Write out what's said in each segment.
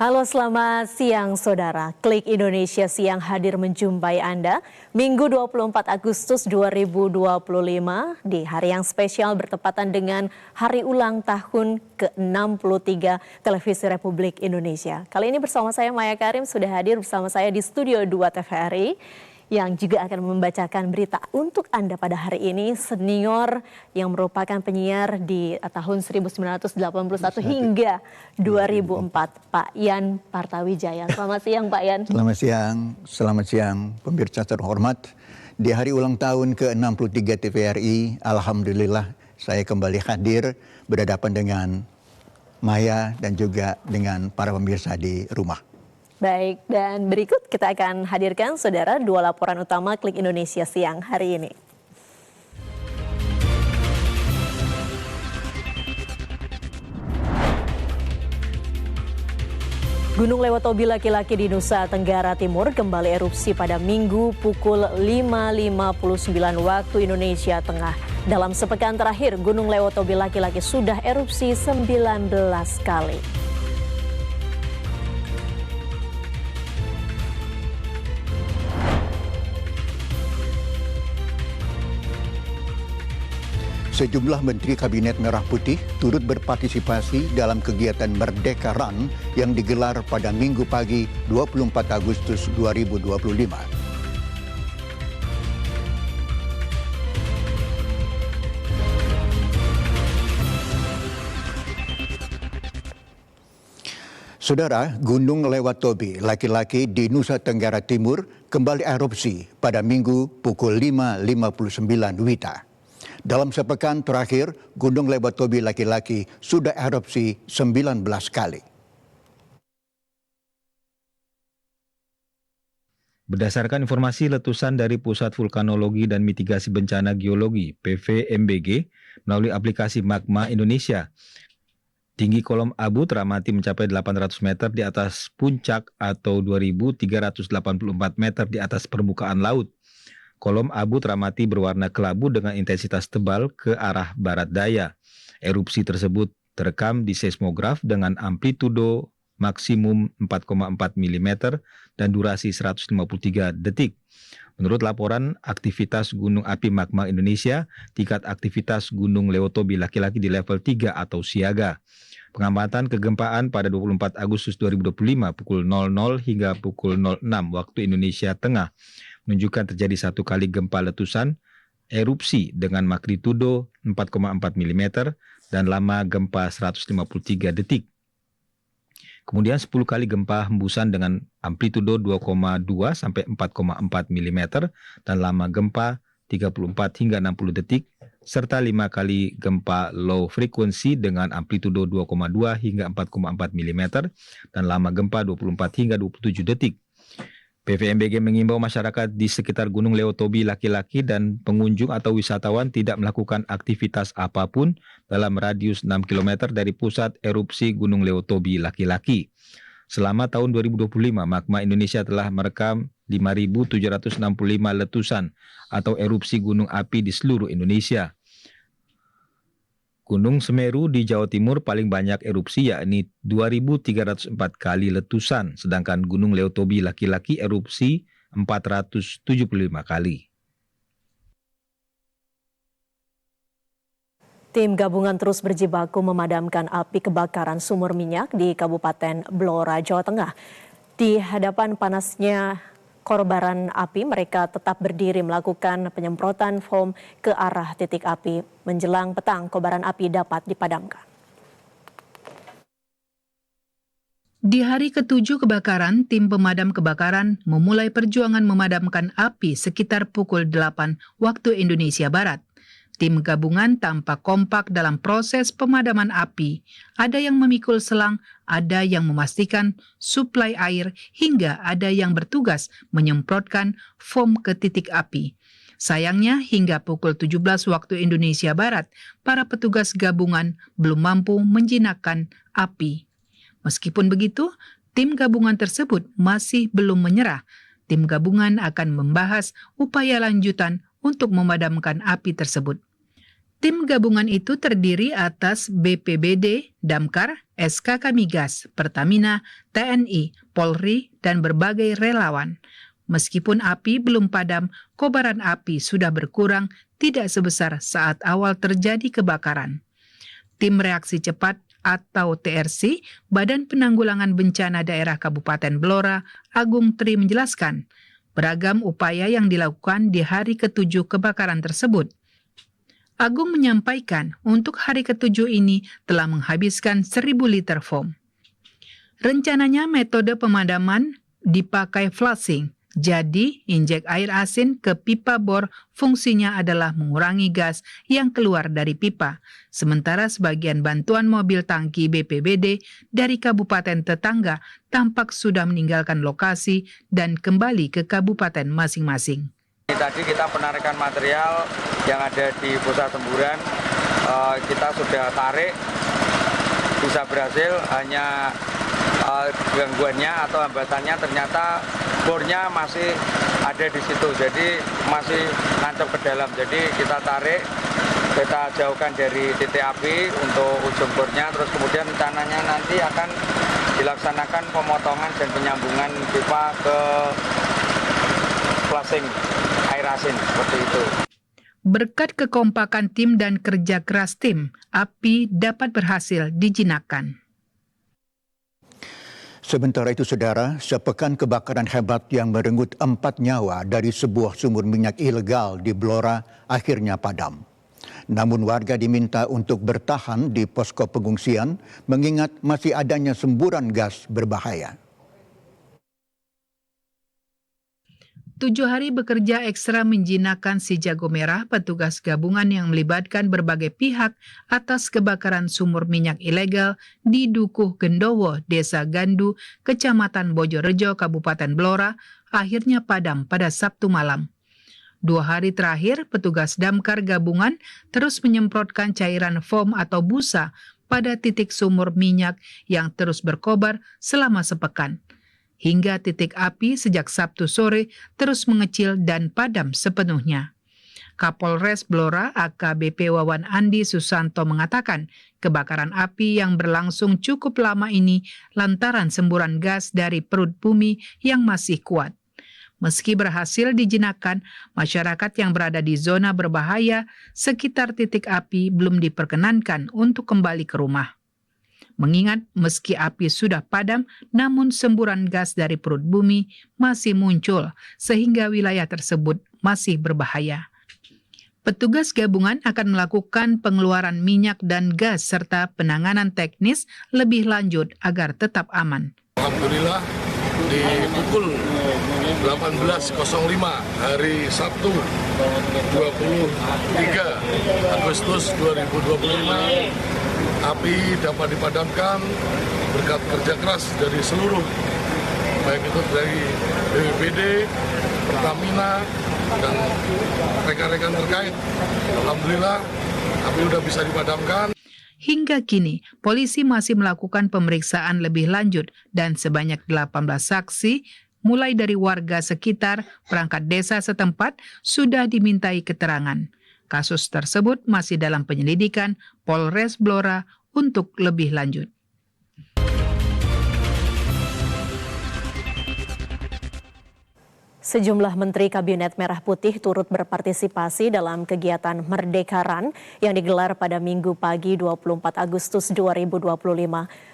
Halo, selamat siang saudara. Klik Indonesia Siang hadir menjumpai Anda Minggu 24 Agustus 2025 di hari yang spesial bertepatan dengan hari ulang tahun ke-63 Televisi Republik Indonesia. Kali ini bersama saya Maya Karim sudah hadir bersama saya di Studio 2 TVRI yang juga akan membacakan berita untuk Anda pada hari ini, senior yang merupakan penyiar di tahun 1981 hingga 2004, Pak Yan Partawijaya. Selamat siang Pak Yan. Selamat siang pemirsa terhormat. Di hari ulang tahun ke-63 TVRI, alhamdulillah saya kembali hadir berhadapan dengan Maya dan juga dengan para pemirsa di rumah. Baik, dan berikut kita akan hadirkan saudara dua laporan utama Klik Indonesia Siang hari ini. Gunung Lewotobi laki-laki di Nusa Tenggara Timur kembali erupsi pada Minggu pukul 5.59 waktu Indonesia Tengah. Dalam sepekan terakhir, Gunung Lewotobi laki-laki sudah erupsi 19 kali. Sejumlah Menteri Kabinet Merah Putih turut berpartisipasi dalam kegiatan Merdeka Run yang digelar pada Minggu pagi 24 Agustus 2025. Saudara, Gunung Lewotobi laki-laki di Nusa Tenggara Timur kembali erupsi pada Minggu pukul 5.59 WITA. Dalam sepekan terakhir, Gunung Lewotobi laki-laki sudah erupsi 19 kali. Berdasarkan informasi letusan dari Pusat Vulkanologi dan Mitigasi Bencana Geologi (PVMBG) melalui aplikasi Magma Indonesia, tinggi kolom abu teramati mencapai 800 meter di atas puncak atau 2.384 meter di atas permukaan laut. Kolom abu teramati berwarna kelabu dengan intensitas tebal ke arah barat daya. Erupsi tersebut terekam di seismograf dengan amplitudo maksimum 4,4 mm dan durasi 153 detik. Menurut laporan aktivitas Gunung Api Magma Indonesia, tingkat aktivitas Gunung Lewotobi laki-laki di level 3 atau siaga. Pengamatan kegempaan pada 24 Agustus 2025 pukul 00 hingga pukul 06 waktu Indonesia Tengah menunjukkan terjadi satu kali gempa letusan erupsi dengan magnitudo 4,4 mm dan lama gempa 153 detik. Kemudian 10 kali gempa hembusan dengan amplitudo 2,2 sampai 4,4 mm dan lama gempa 34 hingga 60 detik, serta 5 kali gempa low frequency dengan amplitudo 2,2 hingga 4,4 mm dan lama gempa 24 hingga 27 detik. PVMBG mengimbau masyarakat di sekitar Gunung Lewotobi laki-laki dan pengunjung atau wisatawan tidak melakukan aktivitas apapun dalam radius 6 km dari pusat erupsi Gunung Lewotobi laki-laki. Selama tahun 2025, Magma Indonesia telah merekam 5.765 letusan atau erupsi gunung api di seluruh Indonesia. Gunung Semeru di Jawa Timur paling banyak erupsi yakni 2.304 kali letusan, sedangkan Gunung Lewotobi laki-laki erupsi 475 kali. Tim gabungan terus berjibaku memadamkan api kebakaran sumur minyak di Kabupaten Blora, Jawa Tengah. Di hadapan panasnya kobaran api, mereka tetap berdiri melakukan penyemprotan foam ke arah titik api. Menjelang petang, kobaran api dapat dipadamkan. Di hari ke-7 kebakaran, tim pemadam kebakaran memulai perjuangan memadamkan api sekitar pukul 8 waktu Indonesia Barat. Tim gabungan tampak kompak dalam proses pemadaman api. Ada yang memikul selang, ada yang memastikan suplai air, hingga ada yang bertugas menyemprotkan foam ke titik api. Sayangnya hingga pukul 17 waktu Indonesia Barat, para petugas gabungan belum mampu menjinakkan api. Meskipun begitu, tim gabungan tersebut masih belum menyerah. Tim gabungan akan membahas upaya lanjutan untuk memadamkan api tersebut. Tim gabungan itu terdiri atas BPBD, Damkar, SKK Migas, Pertamina, TNI, Polri, dan berbagai relawan. Meskipun api belum padam, kobaran api sudah berkurang tidak sebesar saat awal terjadi kebakaran. Tim Reaksi Cepat atau TRC, Badan Penanggulangan Bencana Daerah Kabupaten Blora, Agung Tri menjelaskan, beragam upaya yang dilakukan di hari ke-7 kebakaran tersebut. Agung menyampaikan untuk hari ke-7 ini telah menghabiskan 1.000 liter foam. Rencananya metode pemadaman dipakai flushing, jadi injek air asin ke pipa bor fungsinya adalah mengurangi gas yang keluar dari pipa. Sementara sebagian bantuan mobil tangki BPBD dari kabupaten tetangga tampak sudah meninggalkan lokasi dan kembali ke kabupaten masing-masing. Tadi kita penarikan material yang ada di pusat semburan, kita sudah tarik, bisa berhasil, hanya gangguannya atau hambatannya ternyata bornya masih ada di situ, jadi masih nancap ke dalam. Jadi kita tarik, kita jauhkan dari titik api untuk ujung bornya, terus kemudian rencananya nanti akan dilaksanakan pemotongan dan penyambungan pipa ke flushing air asin seperti itu. Berkat kekompakan tim dan kerja keras tim, api dapat berhasil dijinakkan. Sementara itu, saudara, sepekan kebakaran hebat yang merenggut 4 nyawa dari sebuah sumur minyak ilegal di Blora akhirnya padam. Namun warga diminta untuk bertahan di posko pengungsian mengingat masih adanya semburan gas berbahaya. 7 hari bekerja ekstra menjinakkan si jago merah petugas gabungan yang melibatkan berbagai pihak atas kebakaran sumur minyak ilegal di Dukuh Gendowo, Desa Gandu, Kecamatan Bojorejo, Kabupaten Blora, akhirnya padam pada Sabtu malam. 2 hari terakhir, petugas damkar gabungan terus menyemprotkan cairan foam atau busa pada titik sumur minyak yang terus berkobar selama sepekan. Hingga titik api sejak Sabtu sore terus mengecil dan padam sepenuhnya. Kapolres Blora AKBP Wawan Andi Susanto mengatakan kebakaran api yang berlangsung cukup lama ini lantaran semburan gas dari perut bumi yang masih kuat. Meski berhasil dijinakkan, masyarakat yang berada di zona berbahaya sekitar titik api belum diperkenankan untuk kembali ke rumah. Mengingat meski api sudah padam, namun semburan gas dari perut bumi masih muncul sehingga wilayah tersebut masih berbahaya. Petugas gabungan akan melakukan pengeluaran minyak dan gas serta penanganan teknis lebih lanjut agar tetap aman. Alhamdulillah di pukul 18.05 hari Sabtu 23 Agustus 2025 api dapat dipadamkan berkat kerja keras dari seluruh, baik itu dari BPBD, Pertamina, dan rekan-rekan terkait. Alhamdulillah api sudah bisa dipadamkan. Hingga kini, polisi masih melakukan pemeriksaan lebih lanjut dan sebanyak 18 saksi, mulai dari warga sekitar, perangkat desa setempat, sudah dimintai keterangan. Kasus tersebut masih dalam penyelidikan Polres Blora untuk lebih lanjut. Sejumlah Menteri Kabinet Merah Putih turut berpartisipasi dalam kegiatan Merdekaran yang digelar pada Minggu pagi 24 Agustus 2025.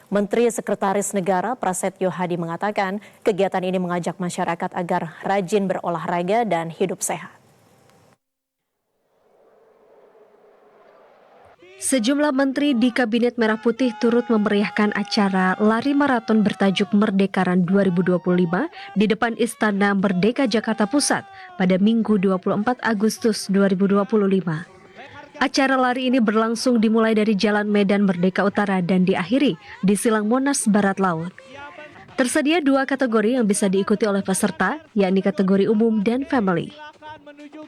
Menteri Sekretaris Negara Prasetyo Hadi mengatakan kegiatan ini mengajak masyarakat agar rajin berolahraga dan hidup sehat. Sejumlah menteri di Kabinet Merah Putih turut memeriahkan acara lari maraton bertajuk Merdekaran 2025 di depan Istana Merdeka Jakarta Pusat pada Minggu 24 Agustus 2025. Acara lari ini berlangsung dimulai dari Jalan Medan Merdeka Utara dan diakhiri di Silang Monas Barat Laut. Tersedia 2 kategori yang bisa diikuti oleh peserta, yakni kategori umum dan family.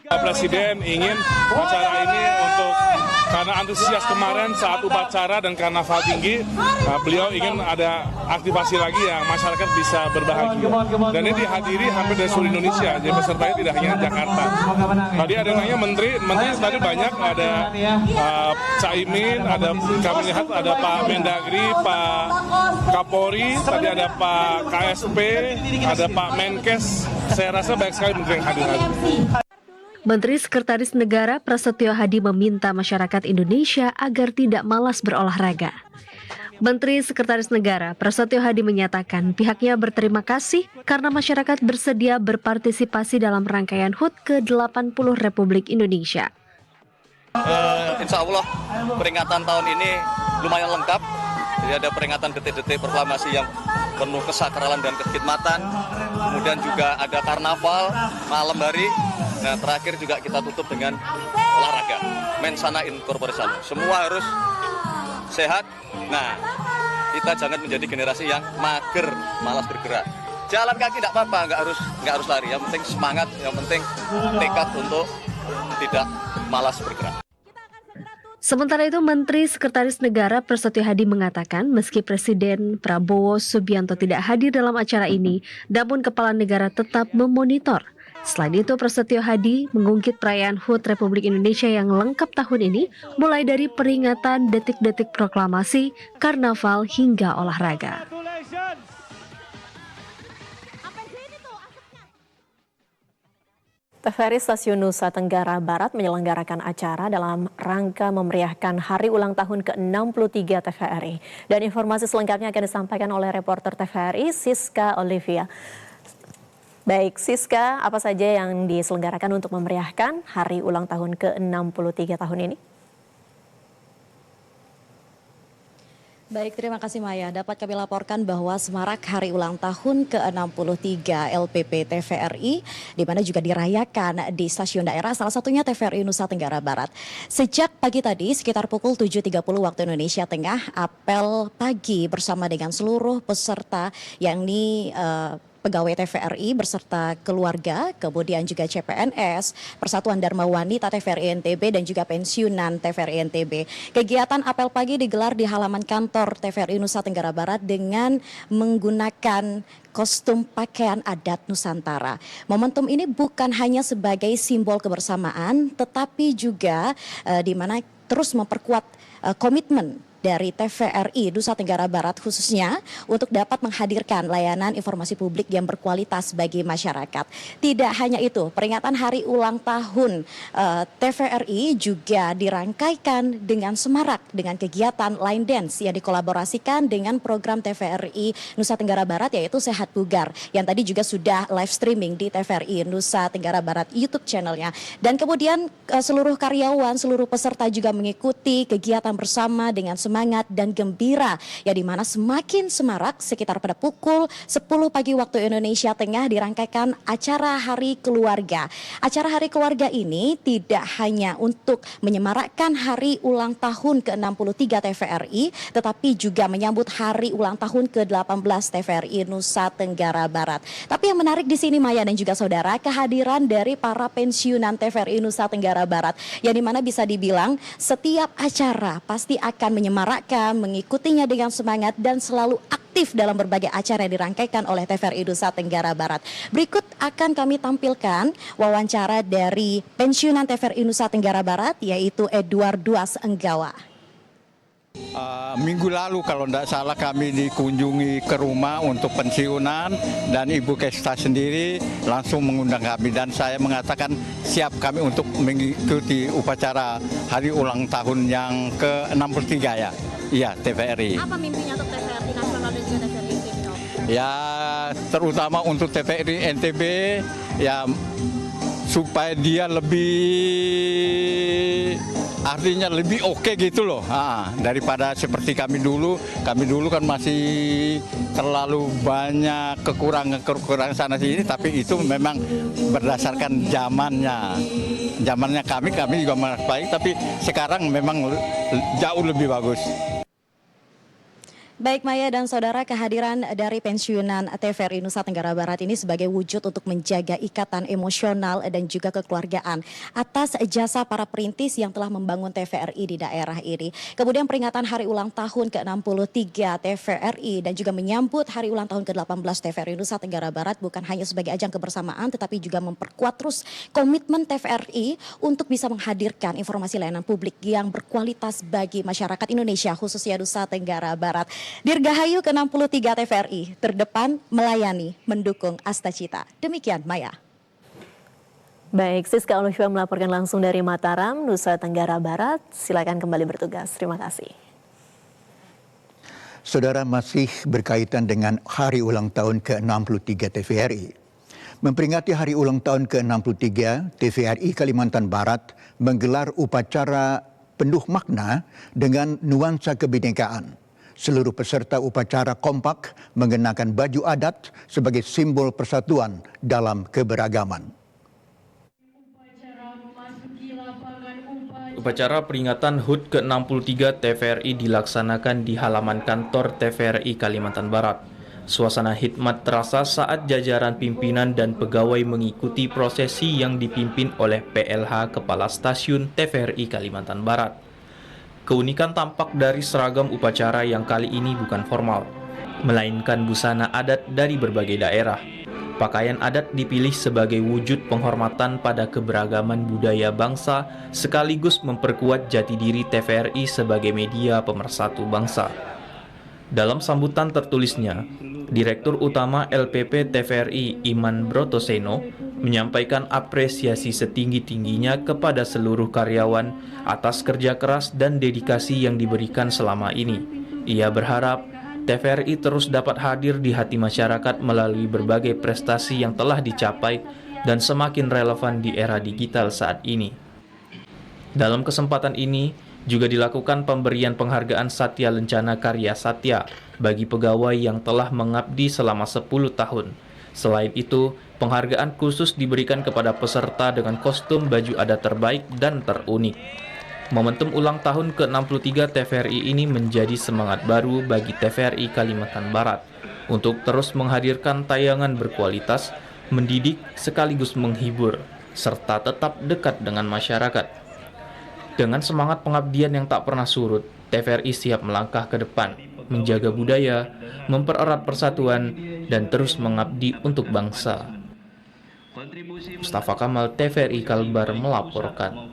Presiden ingin acara ini karena antusias kemarin saat upacara dan karnaval tinggi, beliau ingin ada aktivasi lagi yang masyarakat bisa berbahagia. Dan ini dihadiri hampir dari seluruh Indonesia, jadi pesertanya tidak hanya Jakarta. Tadi ada yang nanya menteri tadi banyak, ada Caimin, ada kami lihat ada Pak Mendagri, Pak Kapolri, tadi ada Pak KSP, ada Pak Menkes. Saya rasa banyak sekali menteri yang hadir. Menteri Sekretaris Negara Prasetyo Hadi meminta masyarakat Indonesia agar tidak malas berolahraga. Menteri Sekretaris Negara Prasetyo Hadi menyatakan pihaknya berterima kasih karena masyarakat bersedia berpartisipasi dalam rangkaian HUT ke-80 Republik Indonesia. Insya Allah peringatan tahun ini lumayan lengkap. Jadi ada peringatan detik-detik proklamasi yang penuh kesakralan dan kekhidmatan. Kemudian juga ada karnaval malam hari. Nah, terakhir juga kita tutup dengan olahraga, mens sana in corpore sano. Semua harus sehat. Nah, kita jangan menjadi generasi yang mager, malas bergerak. Jalan kaki tidak apa-apa, nggak harus lari. Yang penting semangat, yang penting tekad untuk tidak malas bergerak. Sementara itu, Menteri Sekretaris Negara Prasetyo Hadi mengatakan meski Presiden Prabowo Subianto tidak hadir dalam acara ini, namun Kepala Negara tetap memonitor. Selain itu, Prasetyo Hadi mengungkit perayaan HUT Republik Indonesia yang lengkap tahun ini, mulai dari peringatan detik-detik proklamasi, karnaval, hingga olahraga. TVRI Stasiun Nusa Tenggara Barat menyelenggarakan acara dalam rangka memeriahkan Hari Ulang Tahun ke-63 TVRI. Dan informasi selengkapnya akan disampaikan oleh reporter TVRI Siska Olivia. Baik, Siska, apa saja yang diselenggarakan untuk memeriahkan Hari Ulang Tahun ke-63 tahun ini? Baik, terima kasih Maya. Dapat kami laporkan bahwa semarak Hari Ulang Tahun ke-63 LPP TVRI, di mana juga dirayakan di stasiun daerah, salah satunya TVRI Nusa Tenggara Barat. Sejak pagi tadi, sekitar pukul 7.30 waktu Indonesia Tengah, apel pagi bersama dengan seluruh peserta, yakni pegawai TVRI beserta keluarga, kemudian juga CPNS, Persatuan Dharma Wanita TVRI NTB, dan juga pensiunan TVRI NTB. Kegiatan apel pagi digelar di halaman kantor TVRI Nusa Tenggara Barat dengan menggunakan kostum pakaian adat Nusantara. Momentum ini bukan hanya sebagai simbol kebersamaan, tetapi juga di mana terus memperkuat komitmen dari TVRI Nusa Tenggara Barat khususnya untuk dapat menghadirkan layanan informasi publik yang berkualitas bagi masyarakat. Tidak hanya itu, peringatan Hari Ulang Tahun TVRI juga dirangkaikan dengan semarak dengan kegiatan line dance yang dikolaborasikan dengan program TVRI Nusa Tenggara Barat, yaitu Sehat Bugar, yang tadi juga sudah live streaming di TVRI Nusa Tenggara Barat YouTube channelnya. Dan kemudian seluruh karyawan, seluruh peserta juga mengikuti kegiatan bersama dengan semangat dan gembira, ya, di mana semakin semarak sekitar pada pukul 10 pagi waktu Indonesia Tengah dirangkaikan acara Hari Keluarga. Acara Hari Keluarga ini tidak hanya untuk menyemarakkan Hari Ulang Tahun ke-63 TVRI, tetapi juga menyambut Hari Ulang Tahun ke-18 TVRI Nusa Tenggara Barat. Tapi yang menarik di sini, Maya dan juga saudara, kehadiran dari para pensiunan TVRI Nusa Tenggara Barat, yang dimana bisa dibilang setiap acara pasti akan menyemarakkan, mengikutinya dengan semangat dan selalu aktif dalam berbagai acara yang dirangkaikan oleh TVRI Nusa Tenggara Barat. Berikut akan kami tampilkan wawancara dari pensiunan TVRI Nusa Tenggara Barat, yaitu Edward Duas Enggawa. Minggu lalu kalau tidak salah kami dikunjungi ke rumah untuk pensiunan, dan Ibu Kesta sendiri langsung mengundang kami, dan saya mengatakan siap kami untuk mengikuti upacara Hari Ulang Tahun yang ke-63 ya. Iya, TVRI. Apa mimpinya untuk TVRI Nasional dan juga TVRI NTB? Ya, terutama untuk TVRI NTB ya, supaya dia artinya lebih oke gitu loh, daripada seperti kami dulu kan masih terlalu banyak kekurangan sana sini, tapi itu memang berdasarkan zamannya kami juga baik, tapi sekarang memang jauh lebih bagus. Baik Maya dan saudara, kehadiran dari pensiunan TVRI Nusa Tenggara Barat ini sebagai wujud untuk menjaga ikatan emosional dan juga kekeluargaan atas jasa para perintis yang telah membangun TVRI di daerah ini. Kemudian peringatan hari ulang tahun ke-63 TVRI dan juga menyambut hari ulang tahun ke-18 TVRI Nusa Tenggara Barat bukan hanya sebagai ajang kebersamaan tetapi juga memperkuat terus komitmen TVRI untuk bisa menghadirkan informasi layanan publik yang berkualitas bagi masyarakat Indonesia khususnya Nusa Tenggara Barat. Dirgahayu ke-63 TVRI, terdepan melayani, mendukung Asta Cita. Demikian Maya. Baik, Siska Oluswa melaporkan langsung dari Mataram, Nusa Tenggara Barat. Silakan kembali bertugas. Terima kasih. Saudara, masih berkaitan dengan hari ulang tahun ke-63 TVRI. Memperingati hari ulang tahun ke-63, TVRI Kalimantan Barat menggelar upacara penuh makna dengan nuansa kebinekaan. Seluruh peserta upacara kompak mengenakan baju adat sebagai simbol persatuan dalam keberagaman. Upacara peringatan HUT ke-63 TVRI dilaksanakan di halaman kantor TVRI Kalimantan Barat. Suasana hikmat terasa saat jajaran pimpinan dan pegawai mengikuti prosesi yang dipimpin oleh PLH Kepala Stasiun TVRI Kalimantan Barat. Keunikan tampak dari seragam upacara yang kali ini bukan formal, melainkan busana adat dari berbagai daerah. Pakaian adat dipilih sebagai wujud penghormatan pada keberagaman budaya bangsa sekaligus memperkuat jati diri TVRI sebagai media pemersatu bangsa. Dalam sambutan tertulisnya, Direktur Utama LPP TVRI Iman Brotoseno menyampaikan apresiasi setinggi-tingginya kepada seluruh karyawan atas kerja keras dan dedikasi yang diberikan selama ini. Ia berharap TVRI terus dapat hadir di hati masyarakat melalui berbagai prestasi yang telah dicapai dan semakin relevan di era digital saat ini. Dalam kesempatan ini, juga dilakukan pemberian penghargaan Satya Lencana Karya Satya bagi pegawai yang telah mengabdi selama 10 tahun. Selain itu, penghargaan khusus diberikan kepada peserta dengan kostum baju adat terbaik dan terunik. Momentum ulang tahun ke-63 TVRI ini menjadi semangat baru bagi TVRI Kalimantan Barat untuk terus menghadirkan tayangan berkualitas, mendidik sekaligus menghibur, serta tetap dekat dengan masyarakat. Dengan semangat pengabdian yang tak pernah surut, TVRI siap melangkah ke depan, menjaga budaya, mempererat persatuan, dan terus mengabdi untuk bangsa. Mustafa Kamal, TVRI Kalbar melaporkan.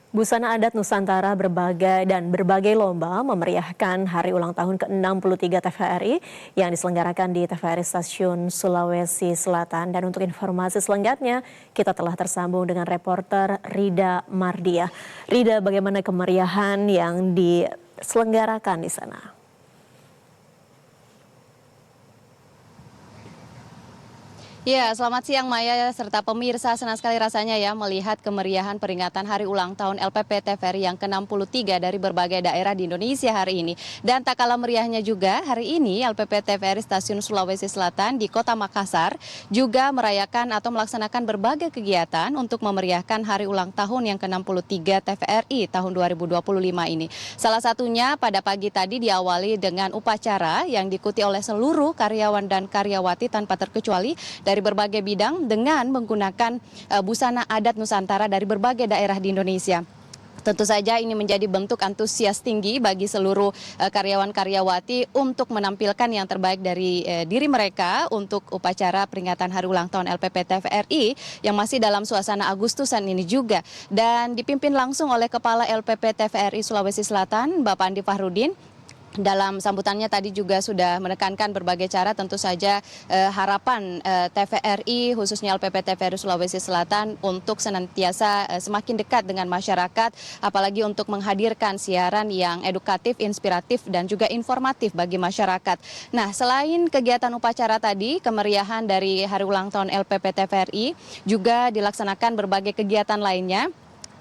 Busana adat Nusantara berbagai lomba memeriahkan hari ulang tahun ke-63 TVRI yang diselenggarakan di TVRI Stasiun Sulawesi Selatan. Dan untuk informasi selengkapnya, kita telah tersambung dengan reporter Rida Mardia. Rida, bagaimana kemeriahan yang diselenggarakan di sana? Ya, selamat siang Maya serta pemirsa. Senang sekali rasanya ya melihat kemeriahan peringatan hari ulang tahun LPP TVRI yang ke-63 dari berbagai daerah di Indonesia hari ini. Dan tak kalah meriahnya juga, hari ini LPP TVRI Stasiun Sulawesi Selatan di Kota Makassar juga merayakan atau melaksanakan berbagai kegiatan untuk memeriahkan hari ulang tahun yang ke-63 TVRI tahun 2025 ini. Salah satunya pada pagi tadi diawali dengan upacara yang diikuti oleh seluruh karyawan dan karyawati tanpa terkecuali dari berbagai bidang dengan menggunakan busana adat Nusantara dari berbagai daerah di Indonesia. Tentu saja ini menjadi bentuk antusias tinggi bagi seluruh karyawan-karyawati untuk menampilkan yang terbaik dari diri mereka untuk upacara peringatan hari ulang tahun LPP TVRI yang masih dalam suasana Agustusan ini juga. Dan dipimpin langsung oleh Kepala LPP TVRI Sulawesi Selatan, Bapak Andi Fahrudin. Dalam sambutannya tadi juga sudah menekankan berbagai cara, tentu saja harapan TVRI khususnya LPP TVRI Sulawesi Selatan untuk senantiasa semakin dekat dengan masyarakat, apalagi untuk menghadirkan siaran yang edukatif, inspiratif dan juga informatif bagi masyarakat. Nah, selain kegiatan upacara tadi, kemeriahan dari hari ulang tahun LPP TVRI juga dilaksanakan berbagai kegiatan lainnya.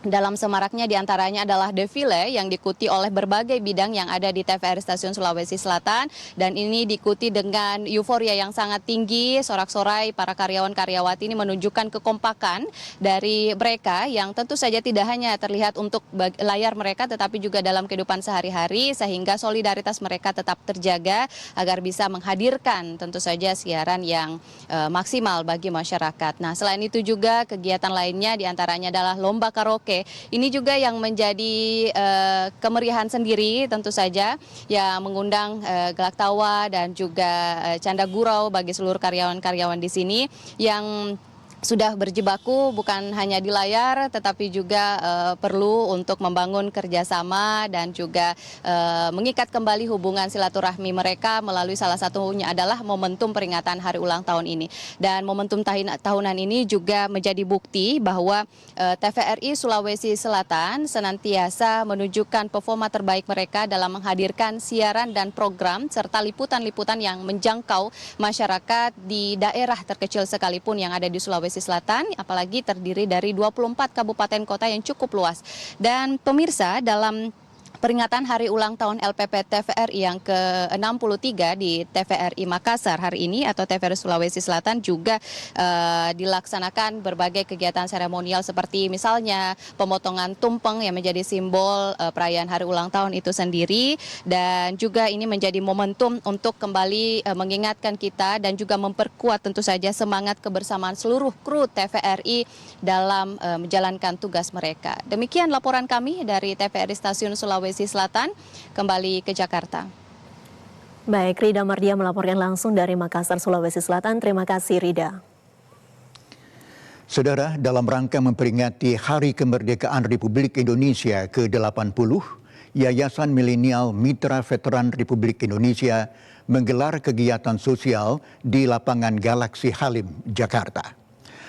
Dalam semaraknya diantaranya adalah defile yang diikuti oleh berbagai bidang yang ada di TVRI Stasiun Sulawesi Selatan, dan ini diikuti dengan euforia yang sangat tinggi. Sorak-sorai para karyawan-karyawati ini menunjukkan kekompakan dari mereka yang tentu saja tidak hanya terlihat untuk layar mereka tetapi juga dalam kehidupan sehari-hari, sehingga solidaritas mereka tetap terjaga agar bisa menghadirkan tentu saja siaran yang maksimal bagi masyarakat. Nah, selain itu juga kegiatan lainnya diantaranya adalah lomba karaoke. Ini juga yang menjadi kemeriahan sendiri tentu saja, yang mengundang gelak tawa dan juga canda gurau bagi seluruh karyawan-karyawan di sini yang sudah berjibaku bukan hanya di layar tetapi juga perlu untuk membangun kerjasama dan juga mengikat kembali hubungan silaturahmi mereka melalui salah satunya adalah momentum peringatan hari ulang tahun ini. Dan momentum tahunan ini juga menjadi bukti bahwa TVRI Sulawesi Selatan senantiasa menunjukkan performa terbaik mereka dalam menghadirkan siaran dan program serta liputan-liputan yang menjangkau masyarakat di daerah terkecil sekalipun yang ada di Sulawesi Selatan, apalagi terdiri dari 24 kabupaten kota yang cukup luas. Dan pemirsa, dalam peringatan hari ulang tahun LPP TVRI yang ke-63 di TVRI Makassar hari ini atau TVRI Sulawesi Selatan juga dilaksanakan berbagai kegiatan seremonial seperti misalnya pemotongan tumpeng yang menjadi simbol perayaan hari ulang tahun itu sendiri, dan juga ini menjadi momentum untuk kembali mengingatkan kita dan juga memperkuat tentu saja semangat kebersamaan seluruh kru TVRI dalam menjalankan tugas mereka. Demikian laporan kami dari TVRI Stasiun Sulawesi Selatan, kembali ke Jakarta. Baik, Rida Mardia melaporkan langsung dari Makassar, Sulawesi Selatan. Terima kasih, Rida. Saudara, dalam rangka memperingati Hari Kemerdekaan Republik Indonesia ke-80, Yayasan Milenial Mitra Veteran Republik Indonesia menggelar kegiatan sosial di lapangan Galaksi Halim, Jakarta.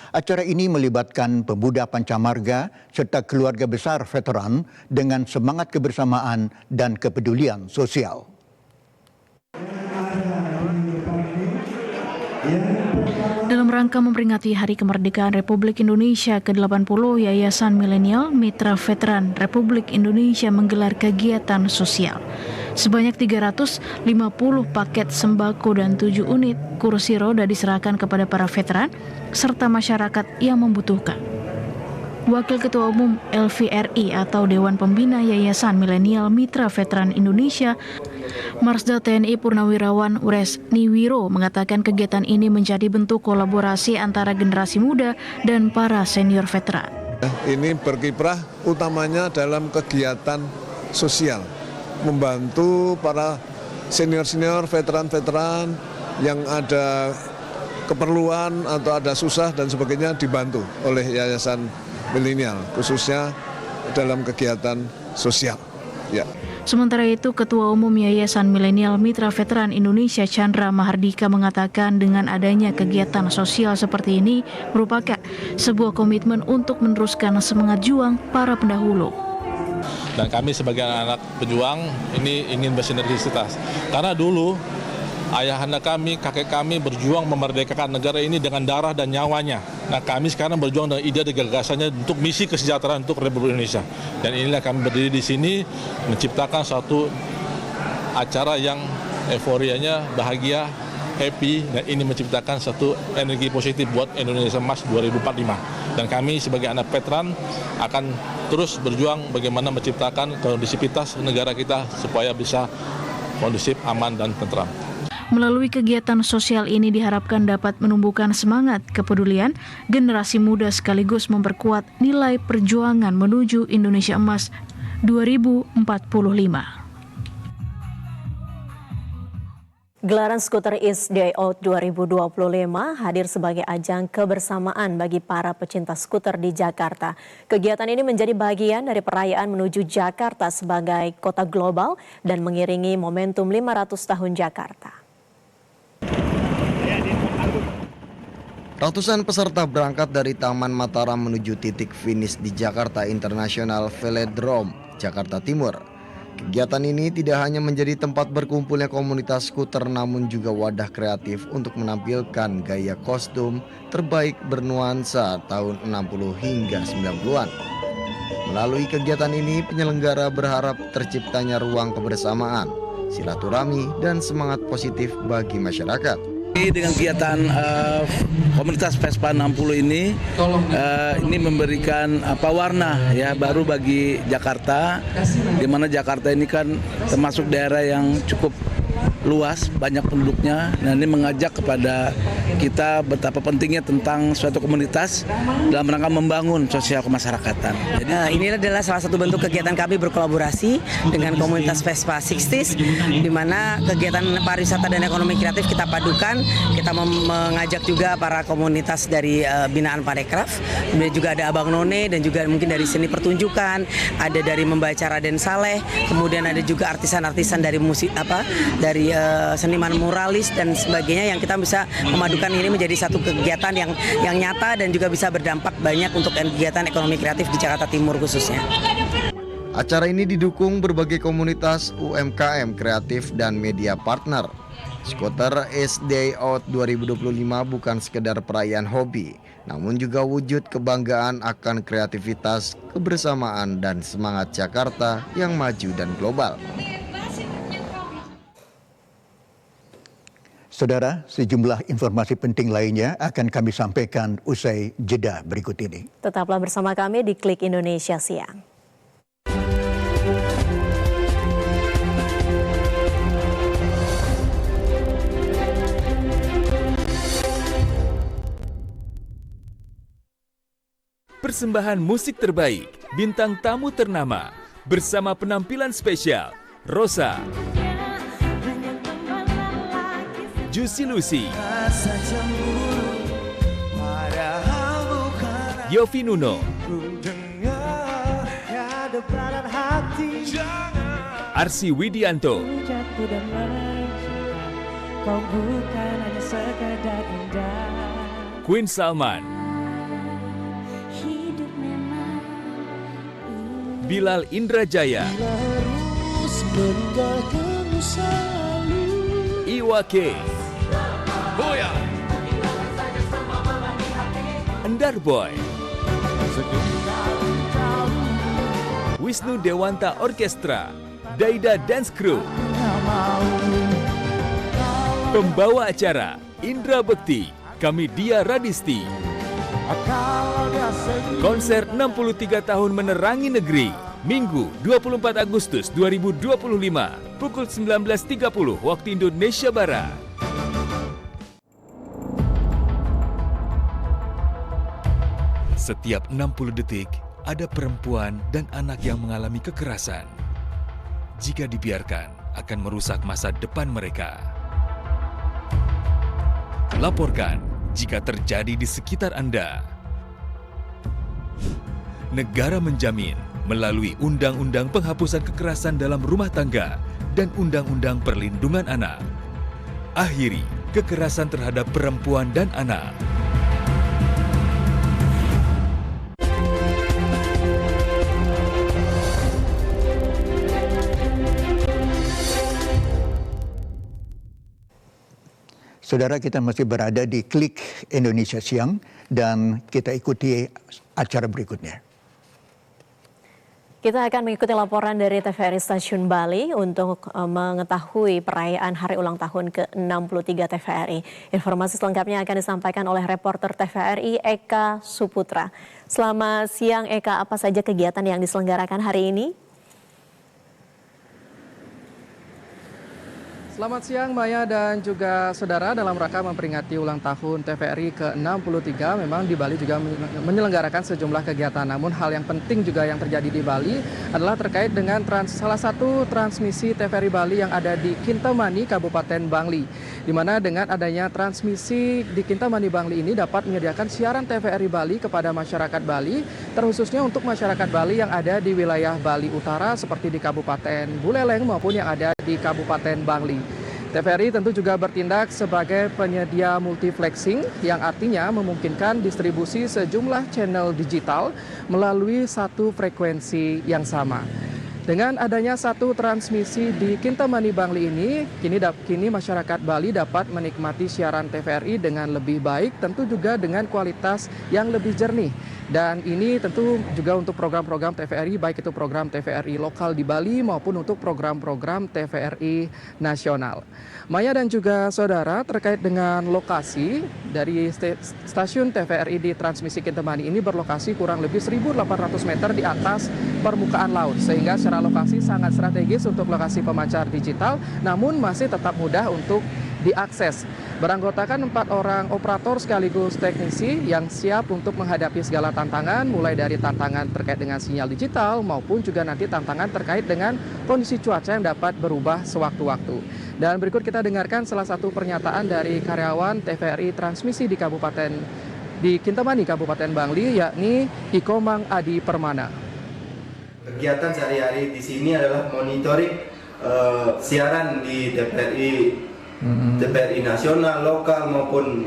Acara ini melibatkan pemuda pancamarga serta keluarga besar veteran dengan semangat kebersamaan dan kepedulian sosial. Dalam rangka memperingati Hari Kemerdekaan Republik Indonesia ke-80, Yayasan Milenial Mitra Veteran Republik Indonesia menggelar kegiatan sosial. Sebanyak 350 paket sembako dan 7 unit kursi roda diserahkan kepada para veteran serta masyarakat yang membutuhkan. Wakil Ketua Umum LVRI atau Dewan Pembina Yayasan Milenial Mitra Veteran Indonesia, Marsda TNI Purnawirawan Ures Niwiro mengatakan kegiatan ini menjadi bentuk kolaborasi antara generasi muda dan para senior veteran. Ini berkiprah utamanya dalam kegiatan sosial, membantu para senior-senior veteran-veteran yang ada keperluan atau ada susah dan sebagainya dibantu oleh Yayasan Milenial, khususnya dalam kegiatan sosial. Ya. Sementara itu, Ketua Umum Yayasan Milenial Mitra Veteran Indonesia Chandra Mahardika mengatakan dengan adanya kegiatan sosial seperti ini merupakan sebuah komitmen untuk meneruskan semangat juang para pendahulu. Dan kami sebagai anak-anak pejuang ini ingin bersinergisitas. Karena dulu ayahanda kami, kakek kami berjuang memerdekakan negara ini dengan darah dan nyawanya. Nah, kami sekarang berjuang dengan ide dan gagasannya untuk misi kesejahteraan untuk Republik Indonesia. Dan inilah kami berdiri di sini menciptakan suatu acara yang euforianya bahagia, happy, dan ini menciptakan satu energi positif buat Indonesia Emas 2045. Dan kami sebagai anak veteran akan terus berjuang bagaimana menciptakan kondisivitas negara kita supaya bisa kondusif, aman, dan tentram. Melalui kegiatan sosial ini diharapkan dapat menumbuhkan semangat kepedulian generasi muda sekaligus memperkuat nilai perjuangan menuju Indonesia Emas 2045. Gelaran Skuter East Day Out 2025 hadir sebagai ajang kebersamaan bagi para pecinta skuter di Jakarta. Kegiatan ini menjadi bagian dari perayaan menuju Jakarta sebagai kota global dan mengiringi momentum 500 tahun Jakarta. Ratusan peserta berangkat dari Taman Mataram menuju titik finish di Jakarta International Velodrome, Jakarta Timur. Kegiatan ini tidak hanya menjadi tempat berkumpulnya komunitas skuter namun juga wadah kreatif untuk menampilkan gaya kostum terbaik bernuansa tahun 60 hingga 90-an. Melalui kegiatan ini, penyelenggara berharap terciptanya ruang kebersamaan, silaturahmi, dan semangat positif bagi masyarakat. Dengan kegiatan komunitas Vespa 60 ini memberikan warna ya baru bagi Jakarta, di mana Jakarta ini kan termasuk daerah yang cukup luas, banyak penduduknya. Nah, ini mengajak kepada kita betapa pentingnya tentang suatu komunitas dalam rangka membangun sosial kemasyarakatan. Jadi, ini adalah salah satu bentuk kegiatan kami berkolaborasi dengan komunitas Vespa 60s, di mana kegiatan pariwisata dan ekonomi kreatif kita padukan. Kita mengajak juga para komunitas dari binaan Parekraf, kemudian juga ada Abang None dan juga mungkin dari seni pertunjukan, ada dari membaca Raden Saleh, kemudian ada juga artisan-artisan dari musik dari seniman muralis dan sebagainya yang kita bisa memadukan ini menjadi satu kegiatan yang nyata dan juga bisa berdampak banyak untuk kegiatan ekonomi kreatif di Jakarta Timur khususnya. Acara ini didukung berbagai komunitas UMKM kreatif dan media partner. Skuter Ace Day Out 2025 bukan sekedar perayaan hobi, namun juga wujud kebanggaan akan kreativitas, kebersamaan, dan semangat Jakarta yang maju dan global. Saudara, sejumlah informasi penting lainnya akan kami sampaikan usai jeda berikut ini. Tetaplah bersama kami di Klik Indonesia Siang. Persembahan musik terbaik, bintang tamu ternama, bersama penampilan spesial, Rosa, Juicy Lucy, Yofi Nuno, Arsi Widianto, Queen Salman, Bilal Indrajaya, Iwa K, Endar Boy, Wisnu Dewanta Orkestra, Daida Dance Crew, pembawa acara Indra Bekti, Kamidia Radisti. Konser 63 tahun menerangi negeri, Minggu 24 Agustus 2025, pukul 19.30 waktu Indonesia Barat. Setiap 60 detik, ada perempuan dan anak yang mengalami kekerasan. Jika dibiarkan, akan merusak masa depan mereka. Laporkan jika terjadi di sekitar Anda. Negara menjamin melalui Undang-Undang Penghapusan Kekerasan dalam Rumah Tangga dan Undang-Undang Perlindungan Anak. Akhiri kekerasan terhadap perempuan dan anak. Saudara, kita masih berada di Klik Indonesia Siang dan kita ikuti acara berikutnya. Kita akan mengikuti laporan dari TVRI Stasiun Bali untuk mengetahui perayaan hari ulang tahun ke-63 TVRI. Informasi selengkapnya akan disampaikan oleh reporter TVRI Eka Suputra. Selamat siang Eka, apa saja kegiatan yang diselenggarakan hari ini? Selamat siang Maya dan juga saudara, dalam rangka memperingati ulang tahun TVRI ke-63 memang di Bali juga menyelenggarakan sejumlah kegiatan. Namun hal yang penting juga yang terjadi di Bali adalah terkait dengan salah satu transmisi TVRI Bali yang ada di Kintamani, Kabupaten Bangli. Di mana dengan adanya transmisi di Kintamani Bangli ini dapat menyediakan siaran TVRI Bali kepada masyarakat Bali, terkhususnya untuk masyarakat Bali yang ada di wilayah Bali Utara seperti di Kabupaten Buleleng maupun yang ada di Kabupaten Bangli. TVRI tentu juga bertindak sebagai penyedia multiplexing yang artinya memungkinkan distribusi sejumlah channel digital melalui satu frekuensi yang sama. Dengan adanya satu transmisi di Kintamani Bangli ini, kini masyarakat Bali dapat menikmati siaran TVRI dengan lebih baik, tentu juga dengan kualitas yang lebih jernih. Dan ini tentu juga untuk program-program TVRI, baik itu program TVRI lokal di Bali maupun untuk program-program TVRI nasional. Maya dan juga saudara, terkait dengan lokasi dari stasiun TVRI di Transmisi Kintamani ini berlokasi kurang lebih 1.800 meter di atas permukaan laut, sehingga secara lokasi sangat strategis untuk lokasi pemancar digital, namun masih tetap mudah untuk diakses. Beranggotakan 4 orang operator sekaligus teknisi yang siap untuk menghadapi segala tantangan, mulai dari tantangan terkait dengan sinyal digital maupun juga nanti tantangan terkait dengan kondisi cuaca yang dapat berubah sewaktu-waktu. Dan berikut kita dengarkan salah satu pernyataan dari karyawan TVRI Transmisi di Kintamani, Kabupaten Bangli, yakni Ikomang Adi Permana. Kegiatan sehari-hari di sini adalah monitoring siaran di TVRI nasional, lokal maupun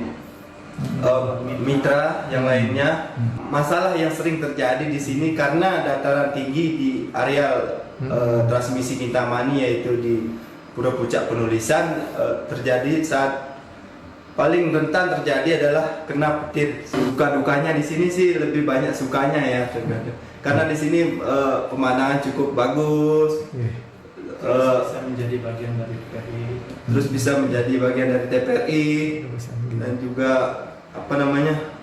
mitra yang lainnya. Masalah yang sering terjadi di sini karena dataran tinggi di areal transmisi Kintamani, yaitu di Pura Puncak Penulisan, terjadi saat paling rentan terjadi adalah kena petir. Suka-dukanya di sini sih lebih banyak sukanya ya, karena di sini pemandangan cukup bagus. Bisa menjadi bagian dari TVRI. Terus bisa menjadi bagian dari TVRI dan juga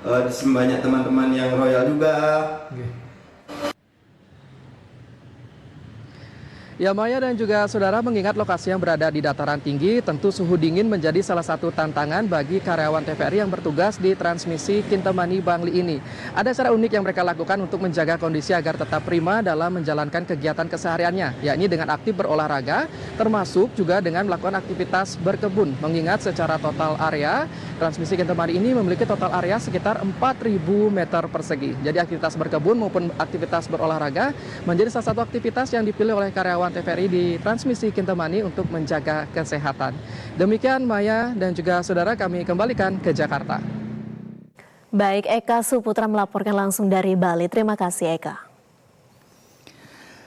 di sini banyak teman-teman yang royal juga. Ya, Maya dan juga saudara, mengingat lokasi yang berada di dataran tinggi, tentu suhu dingin menjadi salah satu tantangan bagi karyawan TVRI yang bertugas di Transmisi Kintamani Bangli ini. Ada cara unik yang mereka lakukan untuk menjaga kondisi agar tetap prima dalam menjalankan kegiatan kesehariannya, yakni dengan aktif berolahraga, termasuk juga dengan melakukan aktivitas berkebun. Mengingat secara total area, Transmisi Kintamani ini memiliki total area sekitar 4.000 meter persegi. Jadi aktivitas berkebun maupun aktivitas berolahraga menjadi salah satu aktivitas yang dipilih oleh karyawan TVRI di Transmisi Kintamani untuk menjaga kesehatan. Demikian Maya dan juga saudara, kami kembalikan ke Jakarta. Baik, Eka Suputra melaporkan langsung dari Bali. Terima kasih, Eka.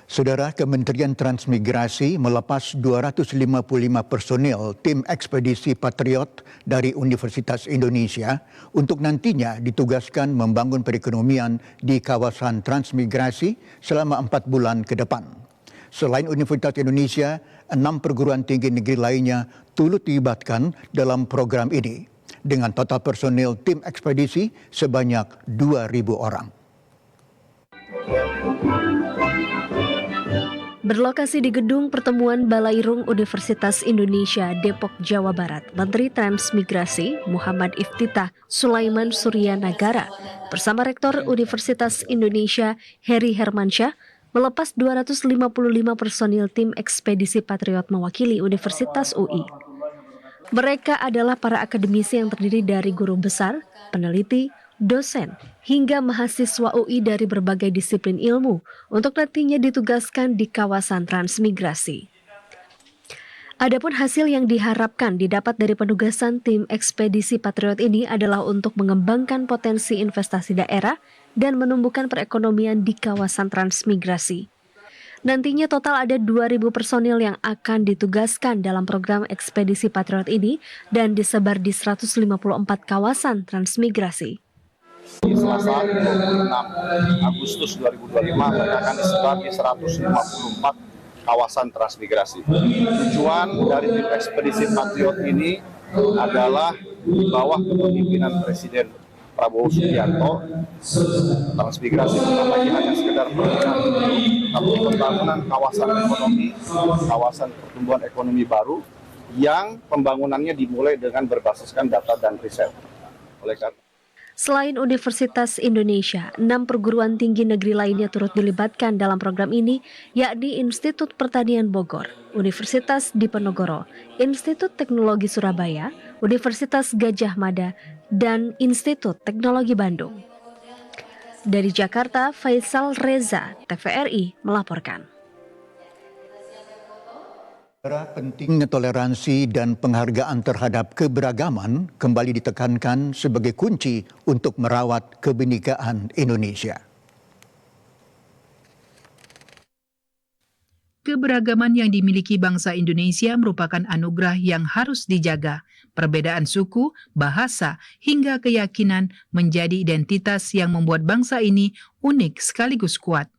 Saudara, Kementerian Transmigrasi melepas 255 personil tim ekspedisi Patriot dari Universitas Indonesia untuk nantinya ditugaskan membangun perekonomian di kawasan transmigrasi selama 4 bulan ke depan. Selain Universitas Indonesia, 6 perguruan tinggi negeri lainnya turut dilibatkan dalam program ini, dengan total personil tim ekspedisi sebanyak 2.000 orang. Berlokasi di Gedung Pertemuan Balairung Universitas Indonesia, Depok, Jawa Barat, Menteri Transmigrasi Muhammad Iftitah Sulaiman Surya Nagara bersama Rektor Universitas Indonesia Heri Hermansyah melepas 255 personil tim ekspedisi Patriot mewakili Universitas UI. Mereka adalah para akademisi yang terdiri dari guru besar, peneliti, dosen, hingga mahasiswa UI dari berbagai disiplin ilmu untuk nantinya ditugaskan di kawasan transmigrasi. Adapun hasil yang diharapkan didapat dari penugasan tim ekspedisi Patriot ini adalah untuk mengembangkan potensi investasi daerah dan menumbuhkan perekonomian di kawasan transmigrasi. Nantinya total ada 2.000 personil yang akan ditugaskan dalam program ekspedisi Patriot ini dan disebar di 154 kawasan transmigrasi. Di Selasa 26 Agustus 2025 mereka akan disebar di 154 kawasan transmigrasi. Tujuan dari tim ekspedisi Patriot ini adalah di bawah kepemimpinan Presiden Prabowo Subianto. Transmigrasi bukan lagi hanya sekedar perbincangan, tapi pembangunan kawasan ekonomi, kawasan pertumbuhan ekonomi baru yang pembangunannya dimulai dengan berbasiskan data dan riset. Oleh karena Selain Universitas Indonesia, 6 perguruan tinggi negeri lainnya turut dilibatkan dalam program ini, yakni Institut Pertanian Bogor, Universitas Diponegoro, Institut Teknologi Surabaya, Universitas Gadjah Mada, dan Institut Teknologi Bandung. Dari Jakarta, Faisal Reza, TVRI, melaporkan. Pentingnya toleransi dan penghargaan terhadap keberagaman kembali ditekankan sebagai kunci untuk merawat kebinekaan Indonesia. Keberagaman yang dimiliki bangsa Indonesia merupakan anugerah yang harus dijaga. Perbedaan suku, bahasa, hingga keyakinan menjadi identitas yang membuat bangsa ini unik sekaligus kuat.